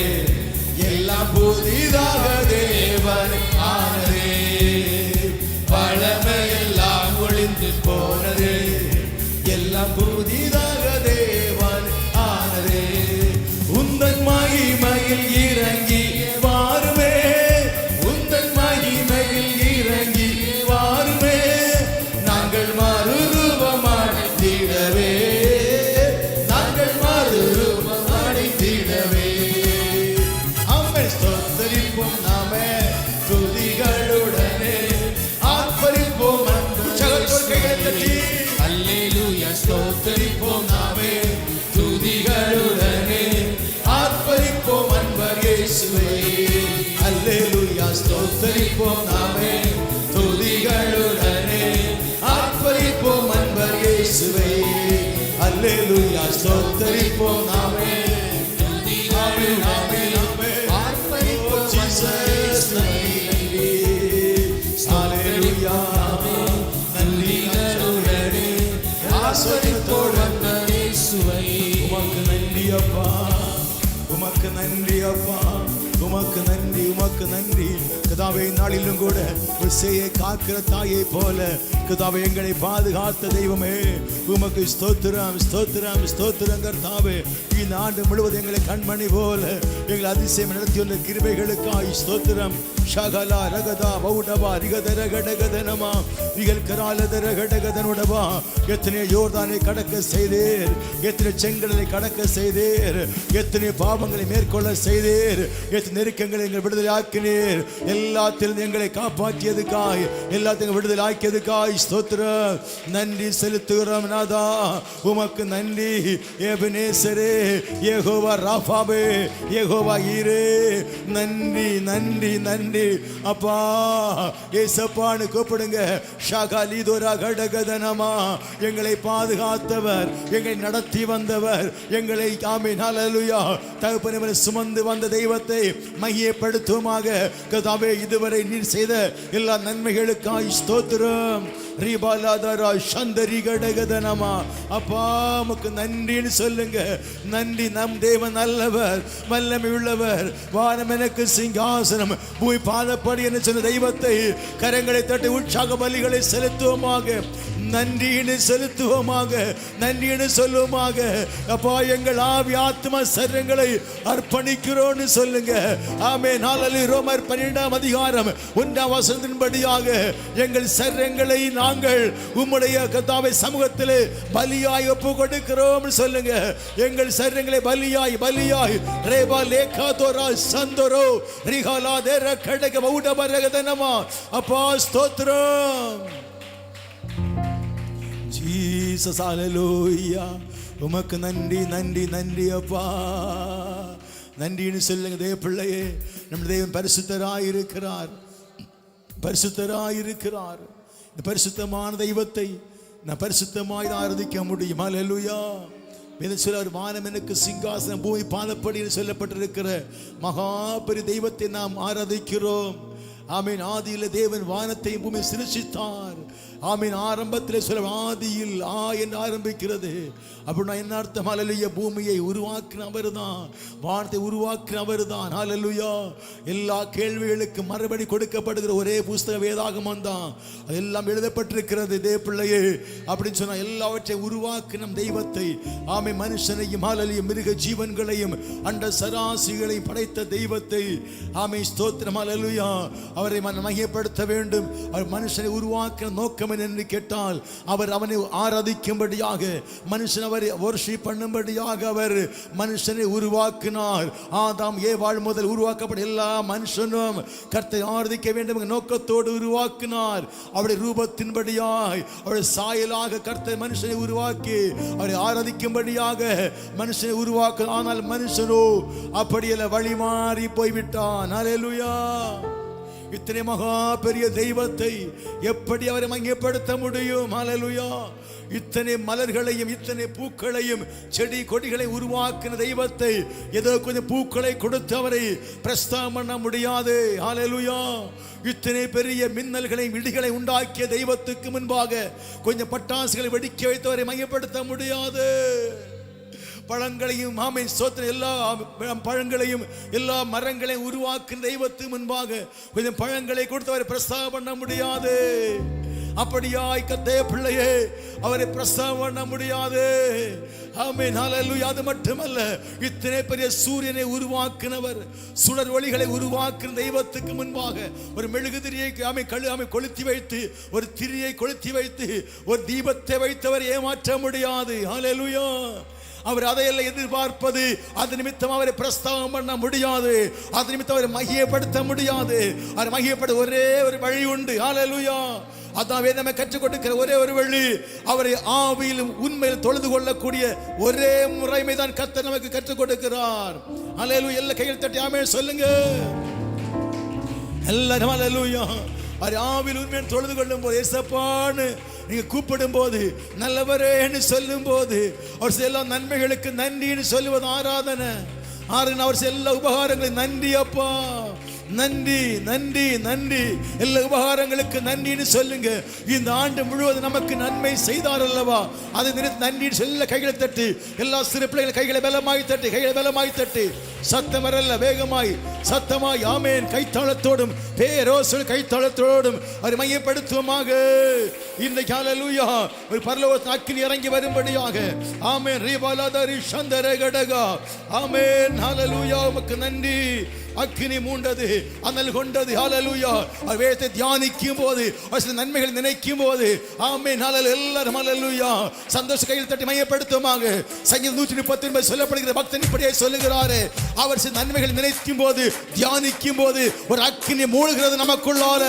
எல்லாம் புதிதாக தேவன் ஆனதே. ஸ்தோத்தரிப்போம் நாமே துதிகளுடனே ஆர்ப்பரிப்போம் அன்பர் இயேசுவே. அல்லேலூயா ஸ்தோத்தரிப்போம் நாமே துதிகளுடனே ஆர்ப்பரிப்போம் அன்பர் இயேசுவே. அல்லேலூயா ஸ்தோத்தரிப்போம் நாமே துதிகளுடனே ஆர்ப்பரிப்போம் ஜீசஸ் நன்றி. அல்லேலூயா நன்றிகளுடனே ஆஸ்வதிப்போம் அன்பர் இயேசுவே. உமக்கு நன்றி அப்பா, உமக்கு நன்றி அப்பா, உமக்கு நன்றி, உமக்கு நன்றி. கதாவை நாளிலும் கூட உசையை காக்கிற தாயை போல கதாவை எங்களை பாதுகாத்த தெய்வமே உமக்கு ஸ்தோத்திரம் ஸ்தோத்திரம் ஸ்தோத்திரம் கர்த்தாவே. இந்த ஆண்டு முழுவதும் எங்களை கண்மணி போல எங்களை அதிசயம் நடத்தியுள்ள கிருபைகளுக்காய் ஸ்தோத்திரம். ஷகலா ரகதா வௌடவா ரிகதர கடகதனமா ரிகல் கராலதர கடகதனுடவா. எத்தனை யோர்தானை கடக்க செய்தீர், எத்தனை செங்கடலை கடக்க செய்தீர், எத்தனை பாவங்களை மேற்கொள்ள செய்தீர், எத்தனை நெருக்கங்களை எங்கள் விடுதலை ஆக்கினீர். எல்லாத்திலும் எங்களை காப்பாற்றியதுக்காய், எல்லாத்தையும் விடுதலை ஆக்கியதுக்காய் ஸ்தோத்திரம். நன்றி செலுத்துகிறோம் நாதா, உமக்கு நன்றி. எபனேசரே, யெகோவா ராஃபாவே, யெகோவா ஈரே, நன்றி நன்றி நன்றி அப்பா. ஏசப்பான்னு கூப்பிடுங்க. ஷகலிதோரா கடகதனமா எங்களை பாதுகாத்தவர், எங்களை நடத்தி வந்தவர், எங்களை ஆமென் ஹல்லேலூயா தகப்பனே சுமந்து வந்த தெய்வத்தை மகிமைப்படுத்துவோமாக. கர்த்தாவே இதுவரை நீர் செய்த எல்லா நன்மைகளுக்காய் ஸ்தோத்திரம். ரிபாலாதரா சந்தரி கடகதனமா அப்பா உமக்கு நன்றின்னு சொல்லுங்க. நன்றி. நம் தேவன் நல்லவர், வல்லமை உள்ளவர். வானம் எனக்கு சிங்காசனம், பூமி பாதப்படி என்று சொன்ன தெய்வத்தை கரங்களை தட்டி உற்சாக பலிகளை செலுத்துவோமாக. நன்றின்னு செலுத்துவோமாக, நன்றின்னு சொல்லுவோமாக. அப்பா எங்கள் ஆவி ஆத்மா சரீரங்களை அர்ப்பணிக்கிறோன்னு சொல்லுங்க. ஆமென் ஹல்லேலூயா. ரோமர் 12ஆம் அதிகாரம் 1ஆம் வசனத்தின்படியாக எங்கள் சரீரங்களை நாங்கள் உம்முடைய கர்த்தாவே சமூகத்திலே பலியாய் ஒப்பு கொடுக்கிறோம் சொல்லுங்க. எங்கள் சரீரங்களை பலியாய் பலியாய் ரேபா லேகாதோரா சந்தோரோ ரிகாலா தேர கடக வௌடபரகதனமா அப்பா ஸ்தோத்திரம். ஜீசஸ் ஹல்லேலூயா. உமக்கு நன்றி நன்றி நன்றி அப்பா. நன்றின்னு சொல்லுங்க. தேவ பிள்ளையே, நம்முடைய தேவன் பரிசுத்தராயிருக்கிறார், பரிசுத்தராயிருக்கிறார். இந்த பரிசுத்தமான தெய்வத்தை நான் பரிசுத்தமாய் ஆராதிக்க முடியும். ஹல்லேலூயா. வேதத்தில் வானம் எனக்கு சிங்காசனம், பூமி பாதப்படி சொல்லப்பட்டிருக்கிற மகா பெரிய தெய்வத்தை நாம் ஆராதிக்கிறோம். ஆமீன். ஆதியில் தேவன் வானத்தையும் பூமி சிருஷ்டித்தார். ஆமீன். ஆரம்பத்தில் சொல்ல ஆதியில் என்று ஆரம்பிக்கிறது. அப்படின்னா என்ன அர்த்தம்? ஹல்லேலூயா. பூமியை உருவாக்கின அவர் தான், வானத்தை உருவாக்கின அவர் தான். ஹல்லேலூயா. எல்லா கேள்விகளுக்கு மறுபடி கொடுக்கப்படுகிற ஒரே புஸ்தக வேதாகமம் தான். அதெல்லாம் எழுதப்பட்டிருக்கிறது தேவ பிள்ளையே. அப்படின்னு சொன்னா எல்லாவற்றையும் உருவாக்கின தெய்வத்தை, ஆமை மனுஷனையும் ஹல்லேலூயா மிருக ஜீவன்களையும் அண்ட சராசிகளையும் படைத்த தெய்வத்தை, ஆமை ஸ்தோத்திரம் ஹல்லேலூயா. அவரை மகிமைப்படுத்த வேண்டும். அவர் மனுஷனை உருவாக்கின நோக்கம் என்று கேட்டால் அவர் அவனை ஆராதிக்கும்படியாக, மனுஷன் அவரை வொர்ஷிப் பண்ணும்படியாக அவர் மனுஷனை உருவாக்கினார். ஆதாம் ஏவாள் முதல் உருவாக்கப்பட்ட எல்லா மனுஷனும் கர்த்தரை ஆராதிக்க வேண்டும் நோக்கத்தோடு உருவாக்கினார். அவருடைய ரூபத்தின்படியாய் அவருடைய சாயலாக கர்த்தர் மனுஷனை உருவாக்கி அவரை ஆராதிக்கும்படியாக மனுஷனை உருவாக்க. ஆனால் மனுஷனோ அப்படியல்ல, வழி மாறி போய்விட்டான். ஹல்லேலூயா. இத்தனை மகா பெரிய தெய்வத்தை எப்படி அவரை மகிமைப்படுத்த முடியும்? ஹல்லேலூயா. இத்தனை மலர்களையும் இத்தனை பூக்களையும் செடி கொடிகளை உருவாக்கின தெய்வத்தை ஏதோ கொஞ்சம் பூக்களை கொடுத்து அவரை பிரஸ்தாபம் பண்ண முடியாது. ஹல்லேலூயா. இத்தனை பெரிய மின்னல்களை இடிகளை உண்டாக்கிய தெய்வத்துக்கு முன்பாக கொஞ்சம் பட்டாசுகளை வெடிக்க வைத்தவரை மகிமைப்படுத்த முடியாது. பழங்களையும் ஆமை சோத்திர எல்லா பழங்களையும் எல்லா மரங்களையும் உருவாக்கும் தெய்வத்துக்கு முன்பாக கொஞ்சம் பழங்களை கொடுத்தவரை பிரஸ்தாபம் பண்ண முடியாது. அப்படியாய் கர்த்தருடைய பிள்ளையே அவரை பிரஸ்தாபம் பண்ண முடியாது. ஆமென் ஹல்லேலூயா. அது மட்டுமல்ல, இத்தனை பெரிய சூரியனை உருவாக்கினவர், சுடர் ஒளிகளை உருவாக்கின தெய்வத்துக்கு முன்பாக ஒரு மெழுகுதிரியை கொளுத்தி வைத்து, ஒரு திரியை கொளுத்தி வைத்து, ஒரு தீபத்தை வைத்தவர் ஏமாற்ற முடியாது. ஹல்லேலூயா. அவர் அதையெல்லாம் எதிர்பார்ப்பது, அது நிமித்தம் அவரை பிரஸ்தாபம் பண்ண முடியாது. அது நிமித்தம் அவரை மகிமைப்படுத்த முடியாது. அவர் மகிமைப்பட ஒரே ஒரு வழி உண்டு. ஹல்லேலூயா. அதான் வேதமே கற்றுக் கொடுக்கிற ஒரே ஒரு வழி, அவரை ஆவியிலும் உண்மையில் தொழுது கொள்ளக்கூடிய ஒரே முறைமை தான் கர்த்தர் நமக்கு கற்றுக் கொடுக்கிறார். அல்லேலூயா. எல்லா கையில் தட்டி ஆமென் சொல்லுங்க. எல்லாரும் அல்லேலூயா. அவர் ஆவியில் உண்மையில் தொழுது கொள்ளும் போது, ஏசப்பான்னு நீங்க கூப்பிடும் போது, நல்லவரேன்னு சொல்லும் போது, அவர் எல்லா நன்மைகளுக்கு நன்றின்னு சொல்லுவது ஆராதனை. அவர் எல்லா உபகாரங்களுக்கு நன்றி அப்பா, நன்றி நன்றி நன்றி, எல்லா உபகாரங்களுக்கு நன்றின்னு சொல்லுங்க. இந்த ஆண்டு முழுவதும் நமக்கு நன்மை செய்தார் அல்லவா, அதை நினைத்து நன்றி சொல்ல கைகளை தட்டி, எல்லா சிறு பிள்ளைகள் கைகளை பலமாய் தட்டி, கைகளை பலமாய் தட்டி, சத்தம் வரல வேகமாய் சத்தமாய் ஆமென் கைத்தாளத்தோடும் பேரோசல் கைத்தாளத்தோடும் அதை மையப்படுத்துவோமாக. இன்றைக்கு ஹல்லேலூயா ஒரு பரலோக அக்கினி இறங்கி வரும்படியாக ஆமென் ரீபாலாதரி சந்தர கடகா ஆமென் ஹல்லேலூயா. உமக்கு நன்றி. அக்கினி மூண்டது, அனல் கொண்டது. ஹல்லேலூயா. வேதத்தை தியானிக்கும் போது, நன்மைகள் நினைக்கும் போது ஆமென் ஹல்லேலூயா. எல்லாரும் ஹல்லேலூயா சந்தோஷ கையில் தட்டி மையப்படுத்துமாக. சங்கீதம் 139 சொல்லப்படுகிற பக்தன் இப்படியே சொல்லுகிறாரே, அவர் நன்மைகள் நினைக்கும் போது தியானிக்கும் போது ஒரு அக்கினி மூழ்கிறது நமக்குள்ளார.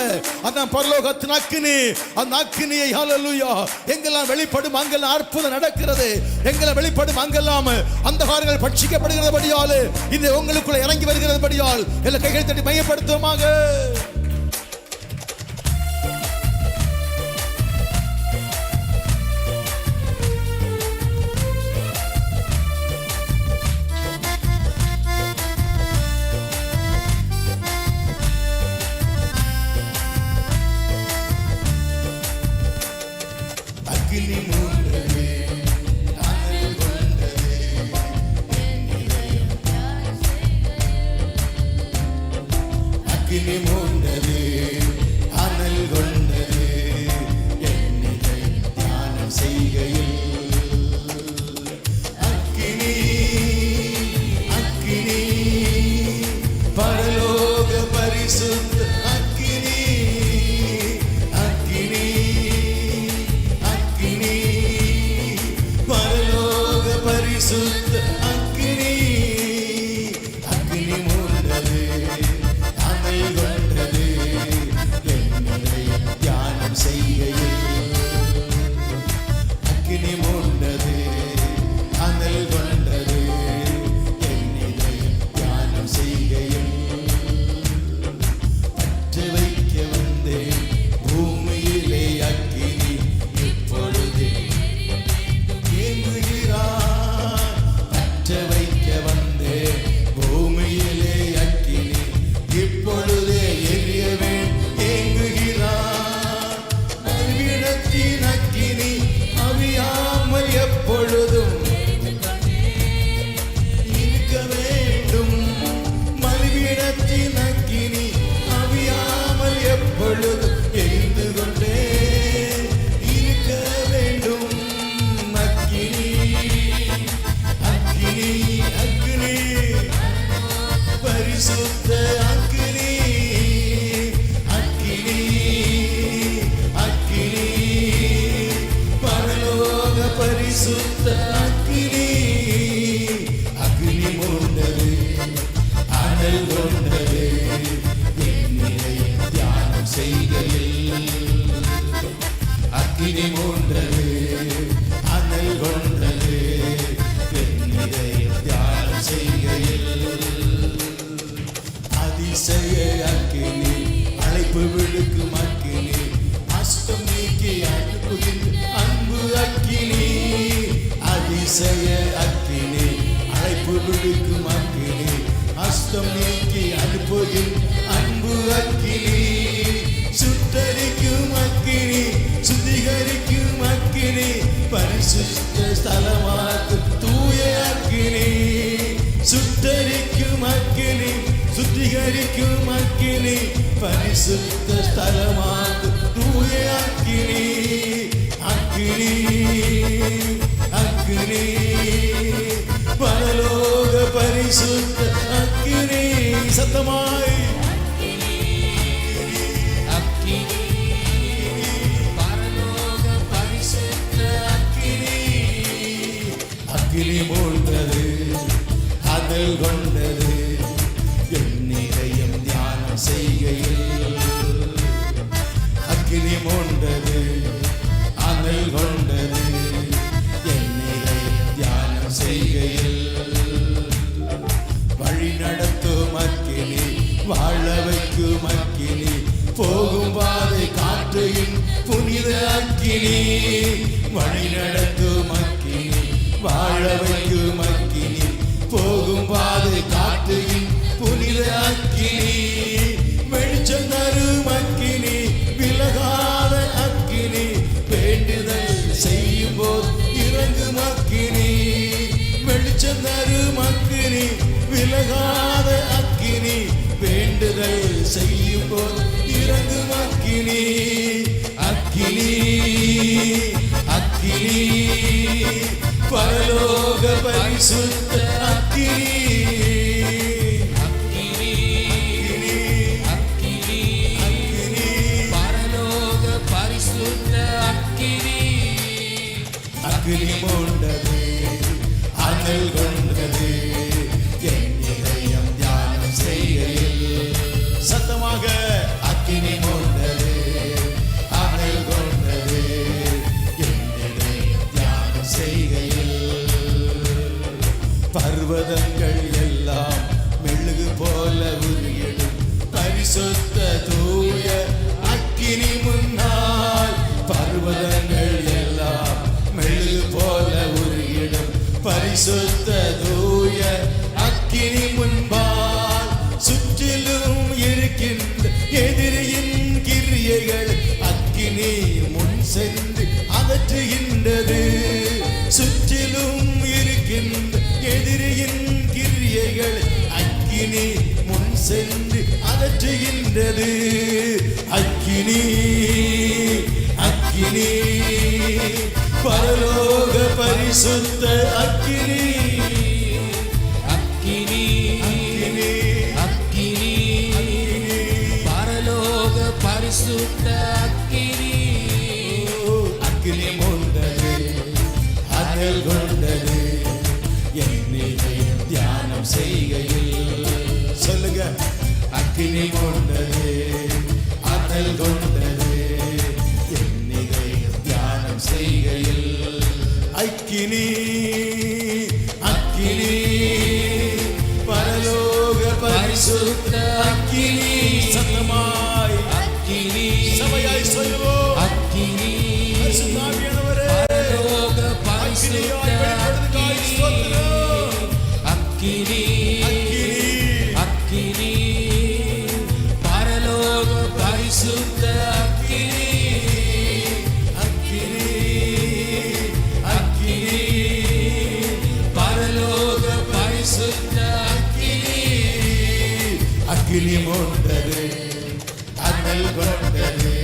அதான் பரலோகத்தின் அக்கினி. அந்த அக்கினியை ஹல்லேலூயா எங்கெல்லாம் வெளிப்படும் அங்கெல்லாம் அற்புதம் நடக்கிறது. எங்கெல்லாம் வெளிப்படும் அங்கெல்லாம் அந்தகாரங்கள் பட்சிக்கப்படுகிறபடியால் இந்த உங்களுக்குள்ள இறங்கி வருகிறபடியால் எல்லா கைகளை தட்டி மையப்படுத்துவோமாக. அக்கினி மூண்டது, அனல் கொண்டது, அக்கினி மூண்டது, அனல் கொண்டது, என் இதயம் தியானம் செய்கையில். அக்கினி அக்கினி பரலோக பரிசுத்த அக்கினி, அக்கினி அக்கினி பரலோக பரிசுத்த அக்கினி. அக்கினி மூண்டது, அனல் கொண்டது, என் இதயம் தியானம் செய்கையில். அக்கினி மூண்டது, அனல் கொண்டது, என் இதயம் தியானம் செய்கையில். பற்ற வைக்க வந்தேன் பூமியிலே அக்கினி, இப்பொழுது ஏங்குகிறார். பற்ற வைக்க வந்தேன் பூமியிலே அக்கினி, இப்பொழுதே எரியவேன் ஏங்குகிறார். பலிபீடத்தின் அக்கினி அவியாமல் எப்பொழுதும் இருக்க வேண்டும். பலிபீடத்தின் அக்கினி அவியாமல் எப்பொழுதும் எரிந்து கொண்டே இருக்க வேண்டும். அக்கினி அக்கினி அக்கினி பரிசுத்த அக்கினி, அக்கினி அக்கினி பரலோக பரிசுத்த அக்கினி. அக்கினி மூண்டது, அனல் கொண்டது, என் இதயம் தியானம் செய்கையில். அக்கினி மூண்டது, அனல் கொண்டது, என் இதயம் தியானம் செய்கையில். அதிசய அக்கினி அழைப்பு விடுக்கும் அக்கினி, அஷ்டம் நீக்கி அனுப்புகின்ற அன்பு அக்கினி. அதிசய அக்கினி அழைப்பு விடுக்கும் அக்கினி, அஷ்டம் நீக்கி அனுப்புகின்ற அன்பு அக்கினி. சுட்டரிக்கும் அக்கினி, சுத்திகரிக்கும் அக்கினி, பரிசுத்த ஸ்தலமாக்கும் தூய அக்கினி. சுட்டரிக்கும் அக்கினி, சுத்திகரிக்கும் அக்கினி, பரிசுத்த ஸ்தலமாக்கும் தூய அக்கினி. அக்கினி அக்கினி பரலோக பரிசுத்த அக்கினி. சத்தமாய் அக்கினி பரலோக பரிசுத்த அக்கினி. அக்கினி மூண்டது, அனல் கொண்டது, என் இதயம் தியானம் செய்கையில். அக்கினி மூண்டது, தியானம் செய்கையில் வழி நடத்தும் அக்கினி, வாழ வைக்கும் அக்கினி, போகும் பாதை காற்றுகின் புனித அக்கினி. வழி நடத்தும் அக்கினி, வாழ வைக்கும் அக்கினி, போகும் பாதை காற்றுகின் புனித அக்கினி. வெளிச்சம் தரும் அக்கினி, விலகாத அக்கினி, வேண்டுதல் செய்யும் போது இறங்கும் அக்கினி. வெளிச்சம் தரும் அக்கினி, விலகாத அக்கினி, வேண்டுதல் செய்யும் போது இறங்கும் அக்கினி. அக்கினி அக்கினி பரலோக பரிசுத்த அக்கினி. அக்கினி அக்கினி பரலோக பரிசுத்த அக்கினி. அக்கினி மூண்டது, அனல் கொண்டது, என் இதயம் தியானம் செய்கையில். சத்தமாக அக்கினி மூண்டது, அனல் கொண்டது, என் இதயம் தியானம் செய்கையில். பர்வதங்கள் எல்லாம் மெழுகு போல உருகிடும் பரிசுத்த தூய அக்கினி முன்னால். பர்வதங்கள் எல்லாம் மெழுகு போல உருகிடும் பரிசுத்த தூய அக்கினி முன்பால். சுற்றிலும் இருக்கின்ற எதிரியின் கிரியைகள் அக்கினி முன் சென்று அகற்றுகின்றது. சுற்றிலும் இருக்கின்ற எதிரியின் கிரியைகள் அக்கினி முன் சென்று அகற்றுகின்றது. அக்கினி அக்கினி பரலோக பரிசுத்த அக்கினி. அக்கினி அக்கினி அக்கினி பரலோக பரிசுத்த அக்கினி. அக்கினி மூண்டது, அனல் கொண்டது, என் இதயம் தியானம் செய்கையில். சொல்லுங்க. அக்கினி மூண்டது, அனல் கொண்டது, என் இதயம் தியானம் செய்கையில். அக்கினி அக்கினி பரலோக பரிசுத்த அக்கினி. சத்தமாய் அக்கினி சபையாய் சொல்லுவோம். அக்கினி பரிசுத்தாவியானவரே, பரலோக பரிசுத்த அக்கினியாய் ஸ்தோத்திரம். அக்கினி அக்கினி அக்கினி பரலோக பரிசுத்த அக்கினி. அக்கினி அக்கினி பரலோக பரிசுத்த அக்கினி. அக்கினி மூண்டது, அனல் கொண்டது,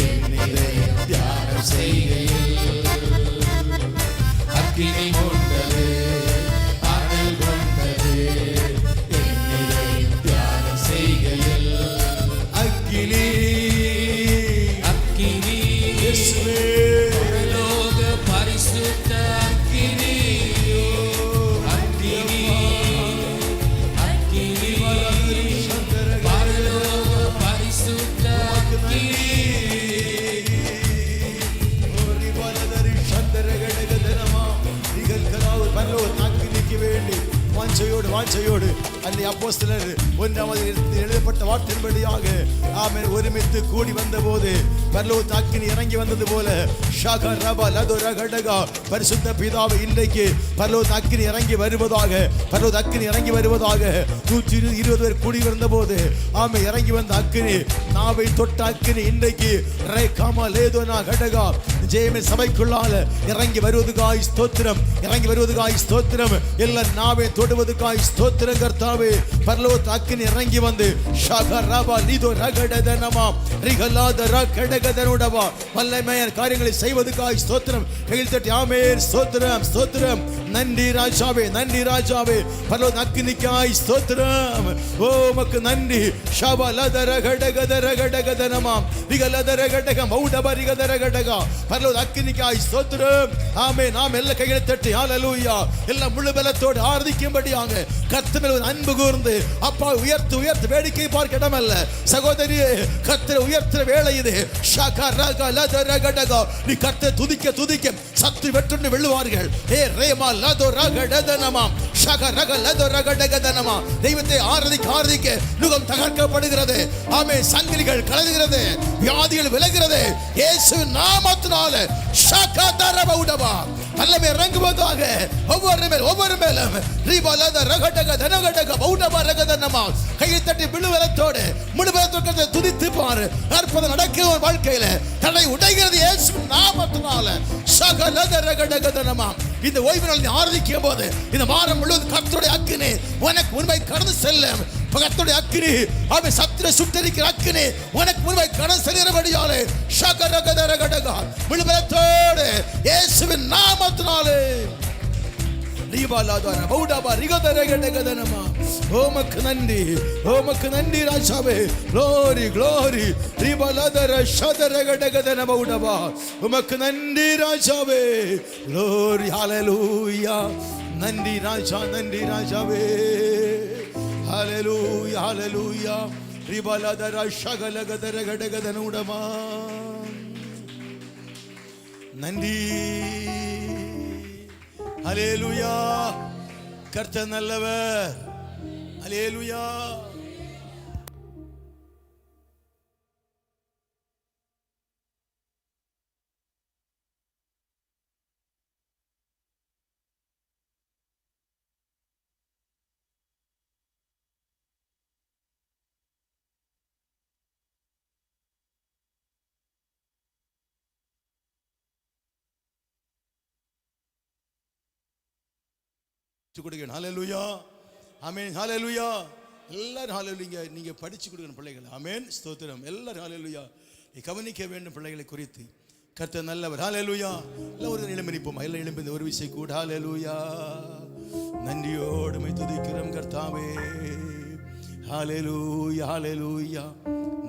என் இதயம் தியானம் செய்கையில். அக்கினி மூண்டது, அனல் கொண்டது, என் இதயம் தியானம் செய்கையில். அக்கினி அக்கினி இயேசுவே, பரலோக பரிசுத்த அக்கினி. அக்கினி அக்கினி பரலோக பரிசுத்த அக்கினி. வாஞ்சையோடு அந்த அப்போஸ்தலர் 1 எழுதப்பட்ட வார்த்தையின்படியாக ஆமென் ஒருமித்து கூடி வந்தபோது பரலோக அக்கினி இறங்கி வந்தது போல ஷாகா ரபா லதுர கடகா பரிசுத்த பிதாவே இன்றைக்கு பரலோக அக்கினி இறங்கி வருவதாக, பரலோக அக்கினி இறங்கி வருவதாக. 120 பேர் கூடி வந்தபோது ஆமென் இறங்கி வந்த அக்கினி, நாவை தொட்ட அக்கினி இன்றைக்கு ரேகாமா லேதோனா கடகா ஜெயமே சபைக்குள்ளால இறங்கி வருவதுக்காய் ஸ்தோத்திரம், இறங்கி வருவதுக்காய் ஸ்தோத்திரம். எல்லா நாவை தொடுவதுக்காய் ஸ்தோத்திரம் கர்த்தாவே. பரலோக அக்கினி இறங்கி வந்து ஷாகா ரபா லிதோ ரகடதனமா ரிகலாத ரகடகதனுடவா வல்லமையான காரியங்களை செய்வதுக்காய் ஸ்தோத்திரம். கையில் தட்டி ஆமென் ஸ்தோத்திரம் ஸ்தோத்திரம். நன்றி ராஜாவே, நன்றி ராஜாவே. பரலோக அக்கினிக்காய் ஸ்தோத்திரம். ஓ உமக்கு நன்றி. ஷாபா லதர கடகதர கடகதனமா ரிகலதர கடகம் ஔடப ரிகதர கடகா பரலோக அக்கினிக்காய் ஸ்தோத்திரம். ஆமென். நாம் எல்லா கைகளை தட்டி ஹalleluya எல்லா முழு பலத்தோடு ஆராதிக்கும்படியாக கர்த்தர் மேல் ஒரு அன்பு கூர்ந்து அப்பா உயர்த்து உயர்த்து வேடிக்கை பார்க்க இடமல்ல. சகோதரியே, கர்த்தரை உயர்த்துற வேளை இது. நீ கர்த்தரை துதிக்க துதிக்க சத்து வெற்றுன்னு வெல்லுவார்கள். தெய்வத்தை ஆராதிக்க ஆராதிக்க நுகம் தகர்க்கப்படுகிறது. ஆமே, சங்கிலிகள் கலதுகிறது, வியாதிகள் விலகிறது. இயேசுவின் நாமத்தினால அல்லமே இறங்குவதாக ஒவ்வொரு மேலும் கையை தட்டி விழுவலத்தோடு முழுவலத்தோடு துதித்து பாரு. அற்புதம் நடக்கிற ஒரு வாழ்க்கையில தடை உடைகிறது இயேசுவின் நாமத்தினால. இந்த ஓய்வு நாள் நீ ஆராதிக்கும் போது இந்த வாரம் முழுவதும் கர்த்தருடைய அக்கினி உனக்கு முன்பை கடந்து செல்லும். கர்த்தருடைய அக்கினி அவை சத்திர சுட்டரிக்கிற அக்கினி உனக்கு முன்பை கடந்து செல்கிறபடியாலே விழுவலத்தோடு இயேசுவின் நாமத்தினாலே ஓமக்கு நன்றி, ஓமக்கு நன்றி ராஜாவே. Glory glory. உமக்கு நன்றி ராஜாவே. க்ளோரி. ஹல்லேலூயா. நன்றி ராஜா, நன்றி ராஜாவே. ஹல்லேலூயா, ஹல்லேலூயா. ரிபலதர ஷகலகதர கடகதனுடமா நன்றி. ஹல்லேலூயா. கர்த்தர் நல்லவர். ஹல்லேலூயா. கொடுங்க. ஹல்லேலூயா. ஆமென். ஹல்லேலூயா. எல்லாரும் ஹல்லேலூயா. நீங்க படிச்சு கொடுக்கணும் பிள்ளைகள். ஆமென். ஸ்தோத்திரம். எல்லாரும் ஹல்லேலூயா. நீ கவனிக்க வேண்டும் பிள்ளைகளை குறித்து. கர்த்தர் நல்லவர். ஹல்லேலூயா. எல்லாரும் எழும்பிப்போம். எல்லாம் எழும்பி ஒரு விசை கூட ஹல்லேலூயா. நன்றியோடு மை துதிக்கிறோம் கர்த்தாவே. ஹல்லேலூயா, ஹல்லேலூயா.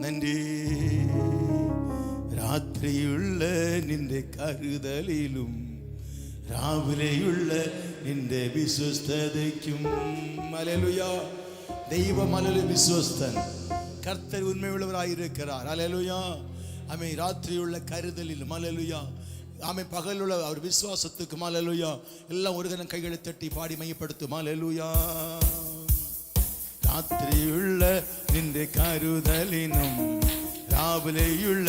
நன்றி. ராத்திரியுள்ள நின்ற கருதலிலும் ராவிலேயுள்ள இந்த விசுவஸ்ததைக்கும். ஹல்லேலூயா. தெய்வம் ஹல்லேலூயா விசுவஸ்தன். கர்த்தர் உண்மை உள்ளவராயிருக்கிறார். ஹல்லேலூயா. ஆமே, ராத்திரியுள்ள கருதலிலும் ஹல்லேலூயா. ஆமே, பகலுள்ள அவர் விசுவாசத்துக்கும் ஹல்லேலூயா. எல்லாம் ஒரு கணம் கைகளை தட்டி பாடி மையப்படுத்தும். ஹல்லேலூயா. ராத்திரியுள்ள நின்ற கருதலினும் ராவிலேயுள்ள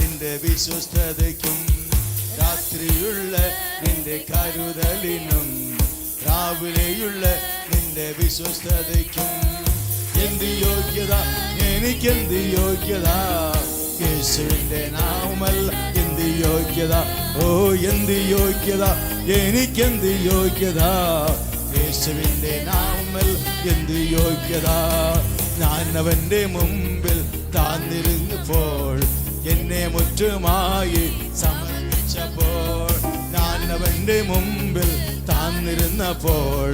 இந்த விசுவஸ்ததைக்கும். ராத்திரியுள்ள நின்ற கருதலினும் രാവിലെയുള്ള നിന്റെ വിശ്വസ്തതയ്ക്കും. എന്ത് യോഗ്യത എനിക്കെന്ത് യോഗ്യത, യേശുവിന്റെ നാമമല്ല എന്ത് യോഗ്യത. ഓ എന്ത് യോഗ്യത എനിക്കെന്ത് യോഗ്യത, യേശുവിന്റെ നാമമല്ല എന്ത് യോഗ്യത. ഞാൻ അവന്റെ മുമ്പിൽ താന്നിരുന്നപ്പോൾ എന്നെ മുറ്റുമായി സമർപ്പിച്ചപ്പോൾ, ഞാൻ അവന്റെ മുമ്പിൽ താന്നിരുന്നപ്പോൾ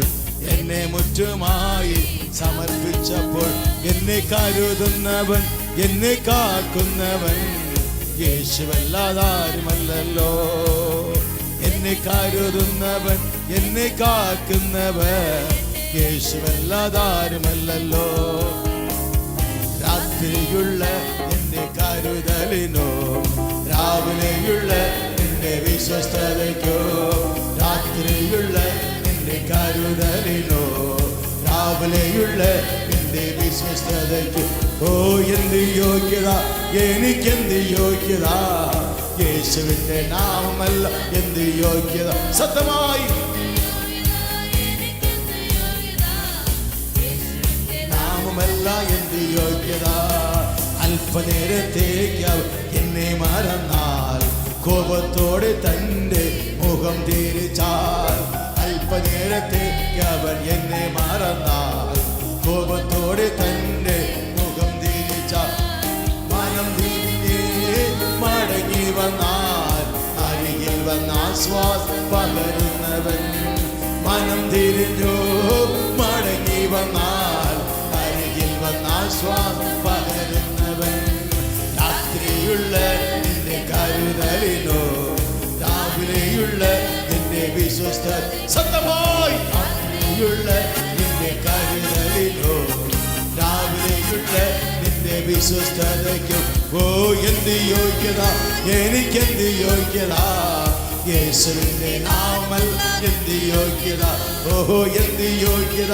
എന്നെ മുറ്റുമായി സമർപ്പിച്ചപ്പോൾ, എന്നെ കരുതുന്നവൻ എന്നെ കാക്കുന്നവൻ യേശുവല്ലാതാരുമല്ലല്ലോ. എന്നെ കരുതുന്നവൻ എന്നെ കാക്കുന്നവൻ യേശുവല്ലാതാരുമല്ലല്ലോ. രാത്രിയുള്ള എന്റെ കരുതലിനോ രാവിലെയുള്ള എന്റെ വിശ്വസ്തതയ്ക്കോ, രാത്രിയുള്ള എന്റെ കരുതലിനോ രാവിലെയുള്ള എന്റെ വിശ്വസ്തതയ്ക്കോ. ഓ എന്ത് യോഗ്യത എനിക്കെന്ത് യോഗ്യത, യേശുവിന്റെ നാമമല്ല എന്ത് യോഗ്യത. സത്യമായി നാമമല്ല എന്ത് യോഗ്യത. അല്പനേരത്തേക്ക് എന്നെ മറന്നാൽ കോപത്തോടെ തന്റെ മുഖം തിരിച്ചാൽ, അല്പനേരത്തേക്ക് അവൻ എന്നെ മറന്നാൽ കോപത്തോടെ തന്റെ മുഖം തിരിച്ചാൽ, മനം തിരിഞ്ഞ് മടങ്ങി വന്നാൽ അരികിൽ വന്ന ആശ്വാസം പകരുന്നവൻ. മനം തിരിഞ്ഞു മടങ്ങി വന്നാൽ അരികിൽ വന്ന ആശ്വാസം പകരുന്നവൻ. രാത്രിയുള്ള നിന്റെ കരുതലിനോ രാവിലെയുള്ള നിന്റെ വിശ്വസ്ത. സത്യമായി രാത്രിയുള്ള നിന്റെ കരുതലിനോ വിശ്വസ്തതയ്ക്കും ഓ എന്ത് യോഗ്യത, എനിക്കെന്ത് യോഗ്യത, യേശുവിന്റെ നാമൽ എന്ത് യോഗ്യത, ഓഹോ എന്ത് യോഗ്യത,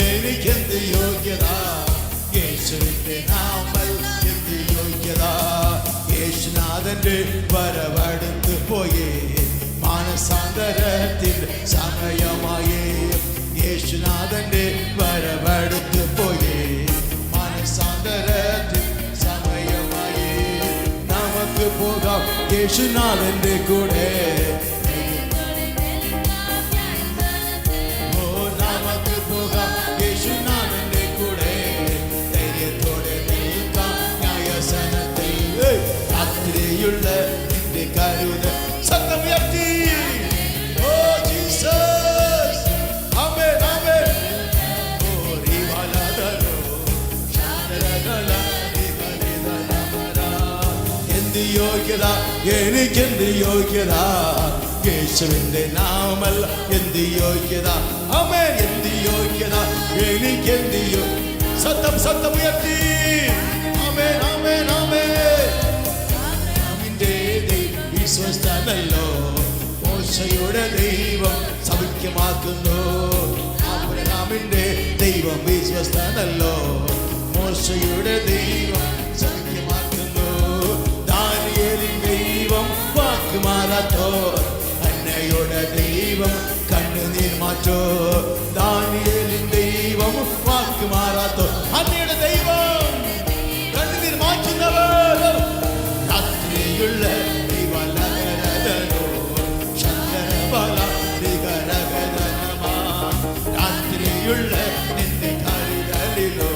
എനിക്കെന്ത് യോഗ്യത, യേശുവിന്റെ നാമൽ എന്ത് യോഗ്യത. യേശുനാഥന്റെ വരവടുത്ത് പോയേ, മാനസാന്തരത്തിന്റെ സമയമായേ. യേശുനാഥന്റെ വരവടുത്ത് പോയേ, മാനസാന്തരത്തിന്റെ സമയമായേ. നമുക്ക് പോകാം യേശുനാഥന്റെ കൂടെ, ഓ നമുക്ക് പോകാം യേശുനാഥന്റെ കൂടെ. ധൈര്യത്തോടെ നിൽക്കാം ന്യായസനത്തിൽ, രാത്രിയുള്ള നിന്റെ കരുതൽ. സത്യമുയർത്തി ഓ ജീസസ്, ആമേൻ ആമേൻ. ഓ റിവലദരോ ശാന്തരഗല റിവലിദനമര. എന്ത് യോഗ്യത, എനിക്കെന്ത് യോഗ്യത, യേശുവിന്റെ നാമൽ എന്ത് യോഗ്യത, ആമേൻ. എന്ത് യോഗ്യത, എനിക്കെന്ത് സത്യം സത്യമുയർത്തി ആമേൻ ആമേൻ ആമേൻ. വിശ്വസ്തനല്ലോ മോശയുടെ ദൈവം സൗഖ്യമാക്കുന്നു. അബ്രഹാമിന്റെ ദൈവം വിശ്വസ്തനല്ലോ മോശയുടെ ദൈവം സൗഖ്യമാക്കുന്നു. ദാനിയേലിൻ ദൈവം വാക്ക് മാറാത്തോ, അന്നയുടെ ദൈവം കണ്ണുനീർ മാറ്റോ. ദാനിയേലിൻ ദൈവം വാക്ക് മാറാത്തോ, അന്നയുടെ ദൈവം കണ്ണുനീർ മാറ്റുന്നവർ. രാത്രിയുള്ള രാത്രിയുള്ള നിന്റെ കരുതലിലോ,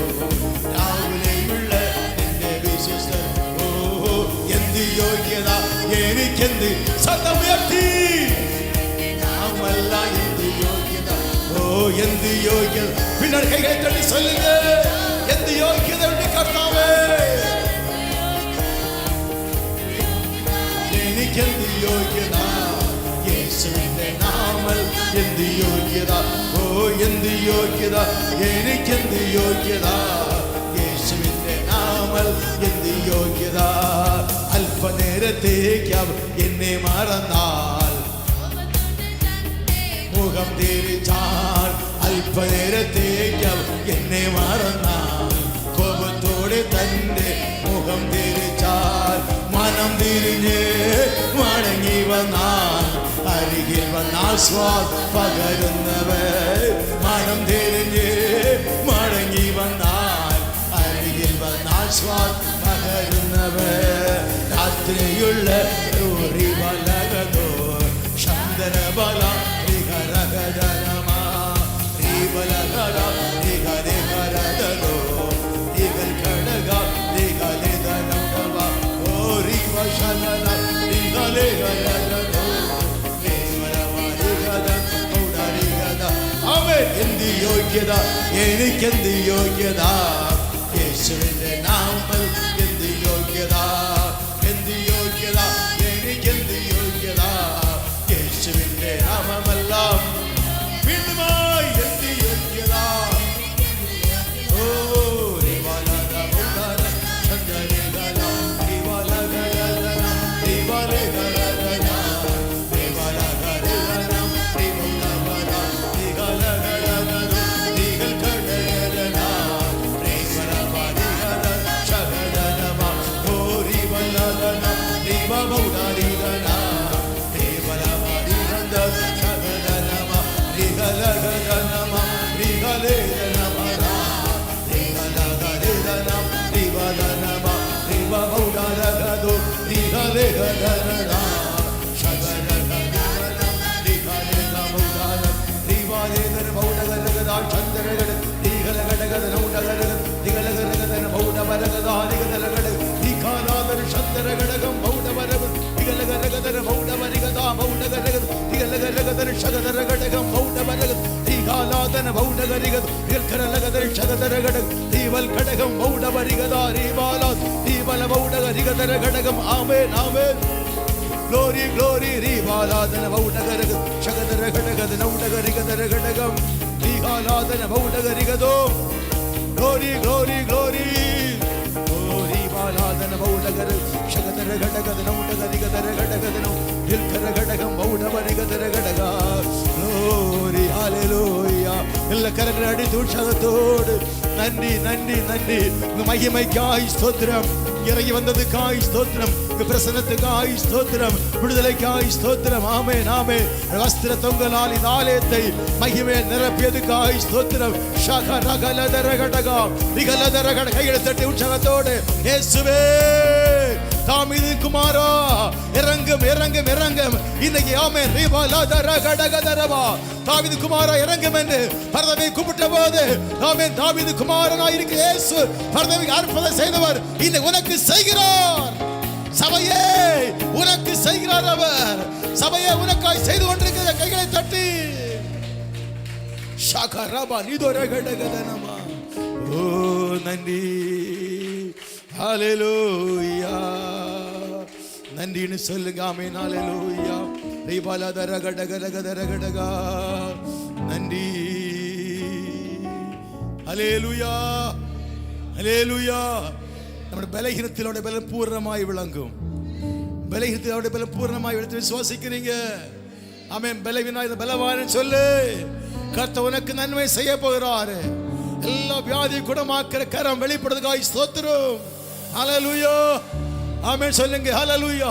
രാവിലെയുള്ള നിന്റെ വിശ്വസ്ത. ഓ എന്ത് യോഗ്യത, എനിക്കെന്ത് സത്യമുയർത്തി നാമല്ല എന്ത് യോഗ്യത, ഓ എന്ത് യോഗ്യത. പിന്നെ കൈകൈ തട്ടി சொல்லுங்க, എന്ത് യോഗ്യത ഉണ്ട് കർത്താവേ, എനിക്കെന്ത് യോഗ്യത, യേശുവിന്റെ നാമൽ എന്ത് യോഗ്യത, ഓ എന്ത് യോഗ്യത, എനിക്കെന്ത് യോഗ്യത, യേശുവിന്റെ നാമൽ എന്ത് യോഗ്യത. അല്പനേരത്തേക്ക് എന്നെ മറന്നാൽ, മുഖം തിരിച്ചാൽ, അല്പനേരത്തേക്ക് എന്നെ മറന്നാൽ, കോപത്തോടെ തന്റെ മുഖം തിരിച്ചാൽ, മനം തിരിഞ്ഞ് മടങ്ങി വന്നാൽ, അരികിൽ വന്നാൽ സ്വാദ് പകരുന്നവർ. മനം തിരിഞ്ഞ് മടങ്ങി വന്നാൽ, അരികിൽ വന്നാൽ സ്വാദ് പകരുന്നവർ. രാത്രിയുള്ള ശന്തരബല ീബലകര ീകരകരോ ഈകൽ കടക ീകലിതനവ ഓരി വശനന ീകലേകരോ ീകരവരികത. ആമേൻ. എന്ത് യോഗ്യത, എനിക്കെന്ത് യോഗ്യത, യേശുവിന്റെ നാമൽ എന്ത് യോഗ്യത, എന്ത് യോഗ്യത, എനിക്കെന്ത് യോഗ്യത, യേശുവിന്റെ നാമമെല്ലാം വീണ്ടുമായി എന്ത് യോഗ്യത. ഓ റിവലദ മുദന ചന്ദ്രഗല റിവലഗലന റിവലഗലന റിവലഗലന റിവലഗലന റിവലഗലന റിവലഗലന റിവലഗലന ശഗദനമ ഓ റിവലഗലന റിവമുദരിഗന റിവലഗലന ശഗദനമ റിവലഗലന റിവലഗലന റിവലഗലന റിവലനമ റിവമുദരഗദോ റിവലഗലന ശഗദനമ റിവലഗമുദന റിവലഗന മൗദഗലഗദ ചന്ദ്രഗദ റിവലഗദഗദ നൗദഗദഗദ റിവലഗദഗദ മൗദവരഗദ റിവലഗദ റിഖാനാദ ചന്ദ്രഗദഗം മൗദവരഗ റിവലഗദഗദ മൗദവരിഗദ മൗദഗദഗദ റിവലഗദഗദ ശഗദരഗദഗം മൗദവരഗ റിഖാനാദന മൗദഗരിഗദ റിൽഖരലഗദ ശഗദരഗദ റിവൽഖദഗം മൗദവരിഗദ റിവാല റിവല മൗദഗരിഗദരഗദഗം. Amen amen. ഗ്ലോറി ഗ്ലോറി റിവാലാദന മൗദഗരഗ ശഗദരഗദഗദ നൗദഗരിഗദരഗദഗം റിഖാനാദന മൗദഗരിഗദോ. ഗ്ലോറി ഗ്ലോറി ഗ്ലോറി ഗ്ലോറി ரிபாலாதன பௌடகர ஷகதர கடகத நௌடகதிகதர கடகதனோ தில்கர கடகம் பௌடவரிகதர கடகா. glory hallelujah. எல்லா கரங்களை அடித்து உற்சாகத்தோடு நன்றி நன்றி நன்றி. உங்க மகிமைக்காய் ஸ்தோத்திரம், இறங்கி வந்ததுக்காய் ஸ்தோத்திரம், உங்க பிரசன்னத்துக்காய் ஸ்தோத்திரம், விடுதலைக்காய் ஸ்தோத்திரம். ஆமென் ஆமென். வஸ்திர தொங்கலால் இந்த ஆலயத்தை மகிமை நிரப்பியதுக்காய் ஸ்தோத்திரம். ஷக ரகலதர கடகா ரிகலதர கட கைகளை தட்டி உற்சாகத்தோடு இயேசுவே தாவீது குமாரா இறங்கும் இறங்கும் இறங்கும் இன்னைக்கு. ஆமென். ரிபலதர கடகதரவா தாவீது குமாரா இறங்கும் என்று பரதேவி கூப்பிட்ட போது ஆமென் தாவீது குமாரனாய் இருக்கிற இயேசு பரதேவிக்கு அற்புதம் செய்தவர் இன்னைக்கு உனக்கு செய்கிறார். சபையே உனக்கு செய்கிறார் அவர். சபையே உனக்காய் செய்து கொண்டிருக்கிற கைகளை தட்டி ஷகரபா நிதோர கடகதனமா. ஓ நன்றி ஹalleluya. நன்றின்னு சொல்லுங்க. ஆமென் ஹalleluya. ரிபாலதர கடகதர கடகா நன்றி ஹalleluya ஹalleluya. നമ്മുടെ ബലഹീനത്തിലൂടെ ബലം പൂർണ്ണമായി വിളങ്ങും. ബലഹീനത്തിലൂടെ ബലം പൂർണ്ണമായി വിളങ്ങി വിശ്വസിக்கிறீங்க. ஆமென். பலவீனாய் பலவான் சொல்லு. கர்த்தர் உனக்கு நன்மை செய்ய போகிறார். எல்லா வியாதி குணமாக்குற கரம் வெளிப்படுவதற்காக ஸ்தோத்திரம். ஹalleluya. ஆமென் சொல்லுங்க. ஹalleluya.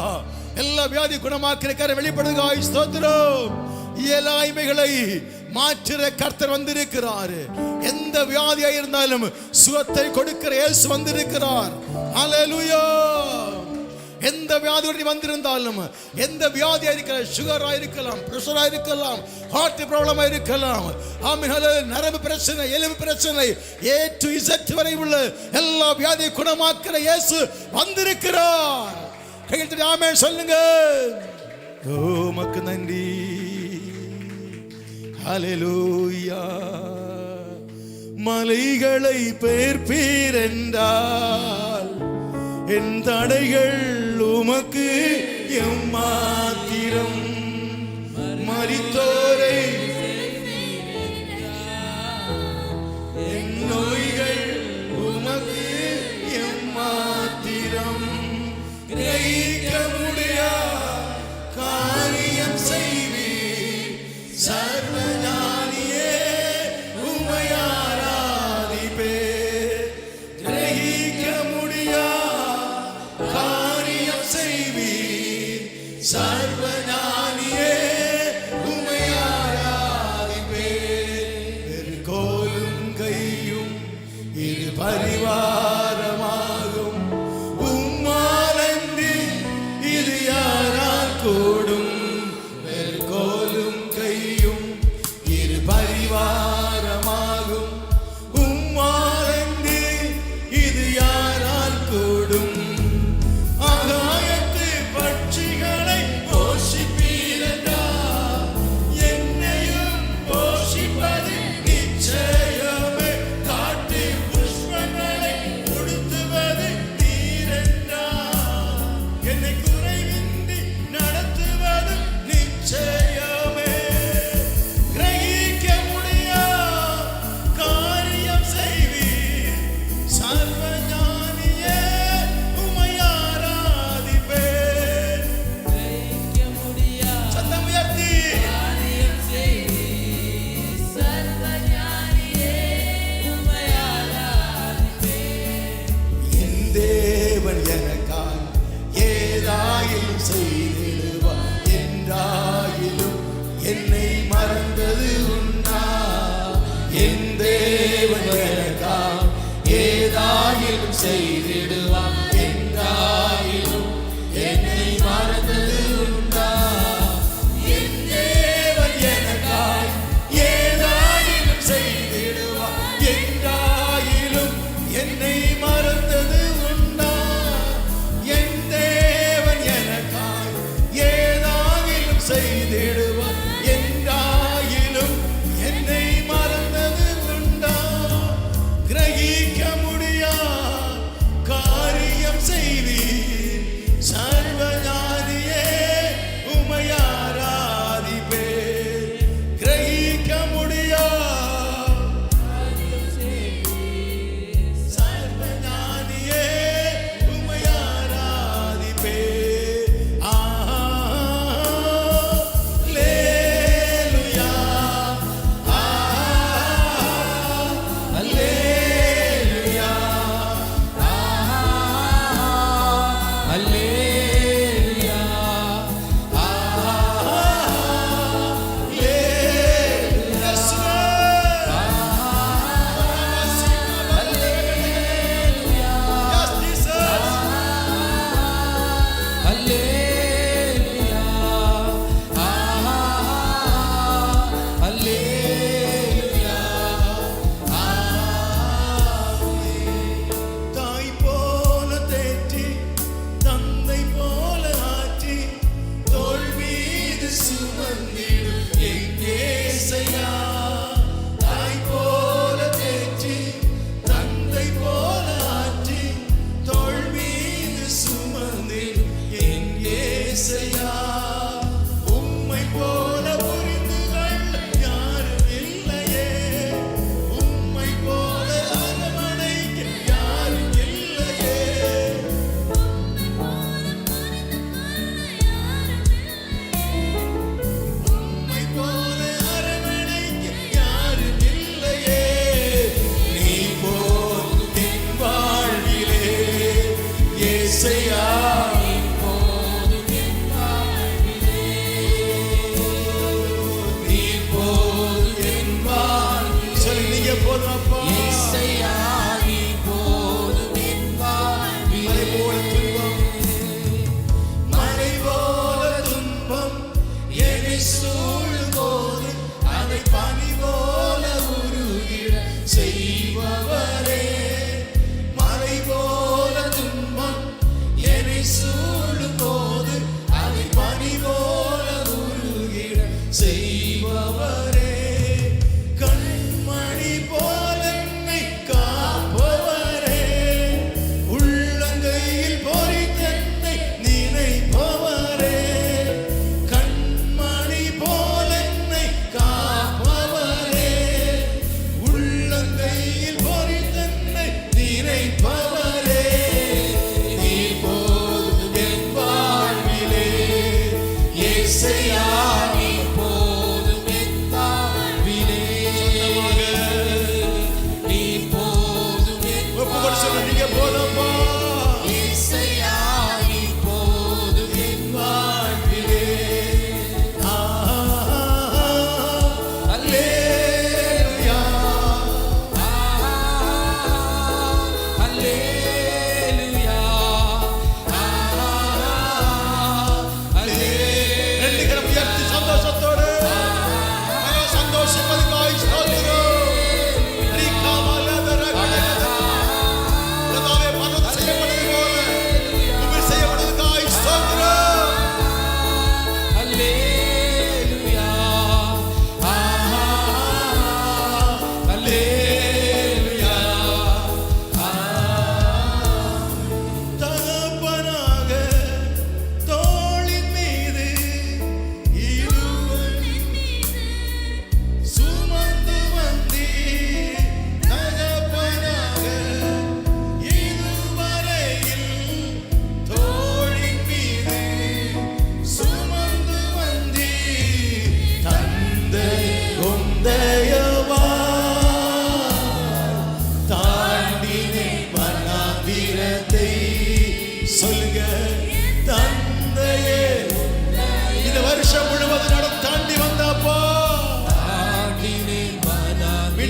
எல்லா வியாதி குணமாக்குற கரம் வெளிப்படுவதற்காக ஸ்தோத்திரம். இயலாய்மைகளை மாற்றுற கர்த்தர் வந்திருக்கிறார். எந்த வியாதியா இருந்தாலும் சுகத்தை கொடுக்கிற இயேசு வந்திருக்கிறார். ஹalleluya. எந்த வியாதி வந்திருந்தாலும், எந்த வியாதியா இருக்கலாம், சுகரா இருக்கலாம், பிரஷரா இருக்கலாம், ஹார்ட் ப்ராப்ளமா இருக்கலாம், ஆமென் ஹalleluya, நரம்பு பிரச்சனை, எலும்பு பிரச்சனை, A to Z வரை உள்ள எல்லா வியாதியை குணமாக்குற இயேசு வந்திருக்கிறார். கையெழுத்து ஆமென் சொல்லுங்க. ஓ மக்கு நன்றி ஹalleluya. மலைகளை பெயர்ப்பீர் என்றால் என் தடைகள் உமக்கு எம்மாத்திரம். மரித்தோரை என் நோய்கள் உமக்கு எம்மாத்திரம். கிரகிக்க முடியா காரியம் செய்வீர் சர்வஞானியே உம்மை ஆராதிப்பேன். கிரகிக்க முடியா காரியம் செய்வீர் சர்வஞானியே உம்மை ஆராதிப்பேன். பெருகோலும் கையும் இது பரிவாரமாகும். உம்மாலன்றி இது யாரால் கூடும். பெருகோலும் கையும் இது பரிவாரமாகும். உம்மாலன்றி இது யாரால் கூடும். ஆகாயத்து பட்சிகளை போஷிப்பீரா, என்னையும் போஷிப்பது நிச்சயமே. காட்டு புஷ்பங்களை உடுத்துவது நீரென்றா, என்னை குறைவின்றி நடத்துவது நிச்சயமே. கிரகிக்க முடியா காரியம் செய்வீர் சர்வஞானியே உம்மை ஆராதிப்பேன். சத்தம் உயர்த்தி என் தேவன் எனக்காய் ஏதாயிலும் செய்திடுவார். என்றாயிலும் என்னை மறந்தது உண்டா. என் தேவன் எனக்காய் ஏதாயிலும் செய்திடுவார். என்றாயிலும் என்னை மறந்தது உண்டா. என் தேவன் எனக்காய் ஏதாயிலும் செய்திடுவார். என்றாயிலும் என்னை மறந்தது உண்டா. என் தேவன் எனக்காய் ஏதாயிலும் செய்திடுவார். என்றாயிலும் என்னை மறந்தது உண்டா. கிரகிக்க முடியா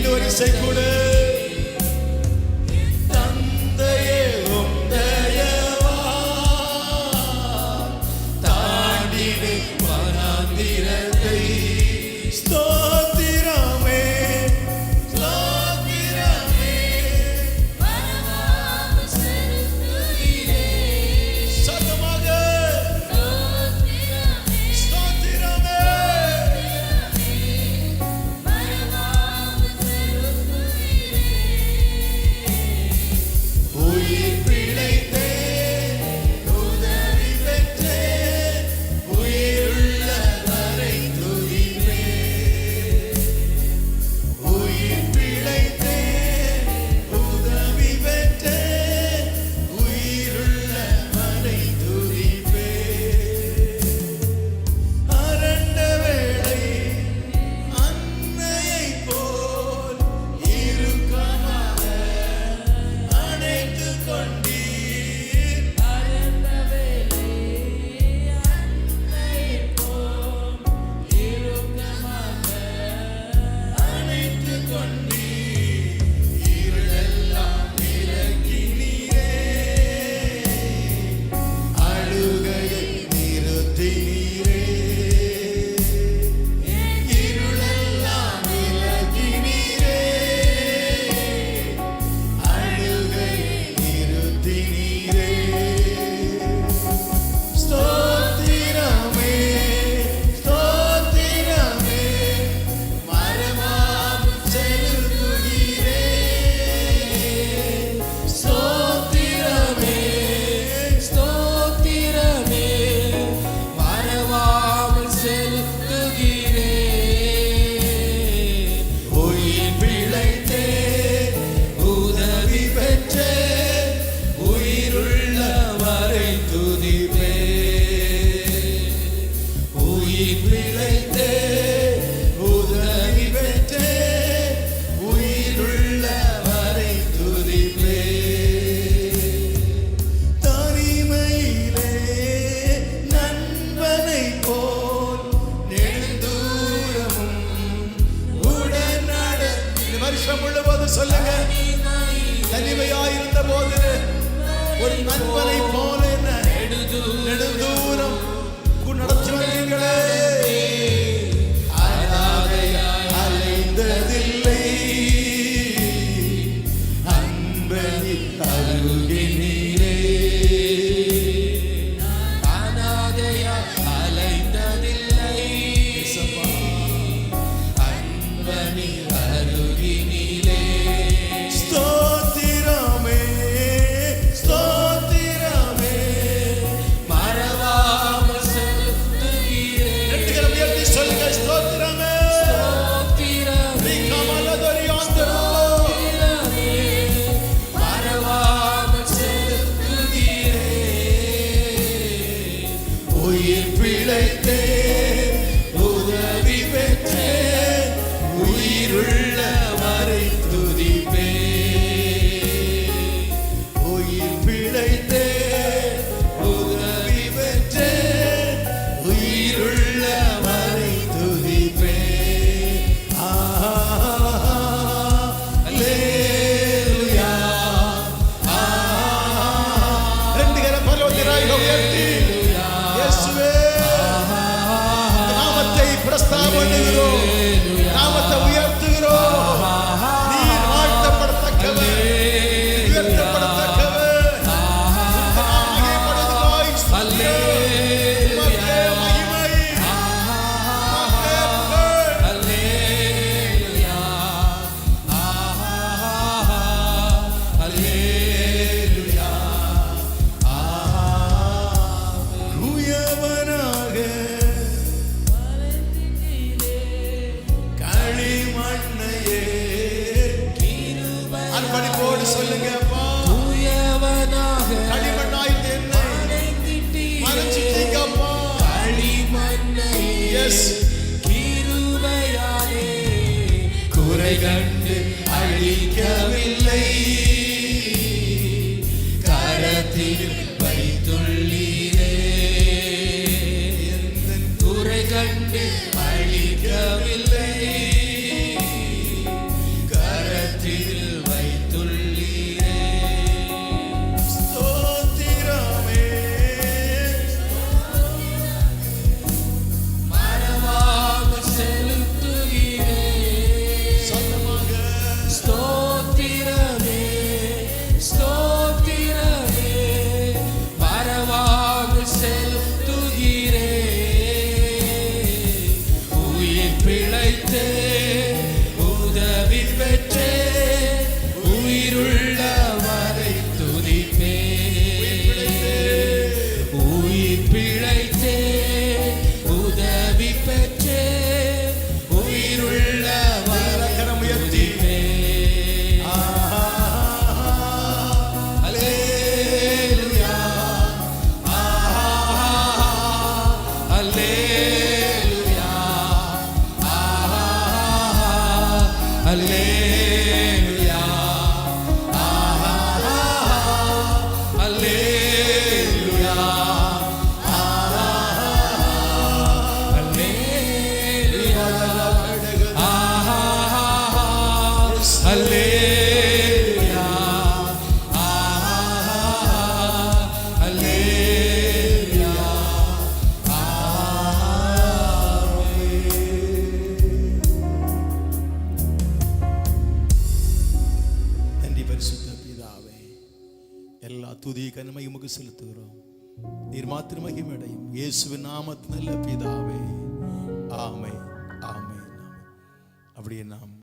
இன்னொரு இசை கூட தந்தையே உம் தயவா தாண்டினே வனாந்திரத்தை ஸ்தோத்திரமே ஸ்தோத்திரமே சத்தமாக ஸ்தோத்திரமே உயிர் பிழைத்தே உதவி பெற்றே உயிருள்ள வரை துதிப்பே உயிர் பிழைத்தே உதவி பெற்றே உயிருள்ள வரை துதிப்பே அரண்ட வேளை அன்னையைப் போல் இறுக்கமாக அணைத்துக் கொண்டீர் அணைத்துக் கொண்டீர் இருளெல்லாம் விலக்கினீரே அழுகையை நிறுத்தினீரே இருளெல்லாம் விலக்கினீரே அழுகையை நிறுத்தினீரே ஸ்தோத்திரமே ஸ்தோத்திரமே மரமாம் செலுத்துகிறே ஸ்தோத்திரமே ஸ்தோத்திரமே மறவாமல் செலுத்துகிறே உயிர் பிழைத்தே உதவி பெற்றே உயிருள்ள வரை துதிப்பே உயிர் பிழைத்தே உதவி பெற்றே உயிருள்ள வரை துதிப்பே தனிமையிலே நண்பனைப் போல் நெடுந்தூரமும் உடன் நடந்து இந்த வருஷம் முழுவதும் சொல்லுங்க தனிமையாயிருந்த போது ஒரு நண்பனை போல என்ன நெடுந்தூரம் நடத்தி வந்தீங்களே அனாதையாய் அலைந்ததில்லை அன்பனில் அருகினீரே அனாதையாய் அலைந்ததில்லை அன்பனில் அருகினிலே ஸ்தோத்திரமே ஸ்தோத்திரமே மறவாமல் செலுத்துகிறே ரெண்டு கரம் உயர்த்தி சொல்லுங்க ஸ்தோத்திரமே ஸ்தோத்திரமே ரீகமலதரியாந்தரோ மறவாமல் செலுத்துகிறே உயிர் பிழைத்தே உதவி பெற்றே உயிருள்ள வரை துதிப்பே உயிர் பிழைத்தே உதவி பெற்றே உயிருள்ள வரை துதிப்பே அல்லேலூயா ரெண்டு கரம் பரலோகத்திற்கு உயர்த்தி இயேசுவே இந்த நாமத்தை பிரஸ்தாபம் பண்ணுகிறோம் நாமத்தை உயர்த்துகிறோம் நீர் வாழ்த்தப்படத்தக்கவர் உயர்த்தப்படத்தக்கவர் உமக்கு நாம் மகிமைப்படுவதற்காய் ஸ்தோத்திரம். உமக்கே மகிமை உமக்கே புகழ் அல்லேலூயா அல்லேலூயா தூயவனாக களிமண்ணையே அர்ப்பணிப்போடு சொல்லுங்க அப்பா தூயவனாக களிமண்ணாய்ந்த என்னை மறைச்சிட்டீங்க அப்பா களிமண்ணை Yes. கிருபையாலே குறை கண்டு அழிக்கவில்லை கரத்தில் வைத்துள்ளீரே குறை கண்டு அழிக்கவில்லை பெற்றே உயிருள்ள வரை துதிப்பே உயிர் பிழைத்தே உதவி பெற்றே உயிருள்ள வரை துதிப்பே அல்லேலூயா அல்லேலூயா அல்லேலூயா அல்லேலூயா அல்லேலூயா அல்லேலூயா நன்றி பரிசுத்த பிதாவே, எல்லா துதி கனமை உமக்கு செலுத்துகிறோம். நீர் மாத்திரம் மகிமையடையும் இயேசுவின் நாமத்தில் நல்ல பிதாவே. ஆமென், ஆமென், ஆமென். அப்படியே நாம்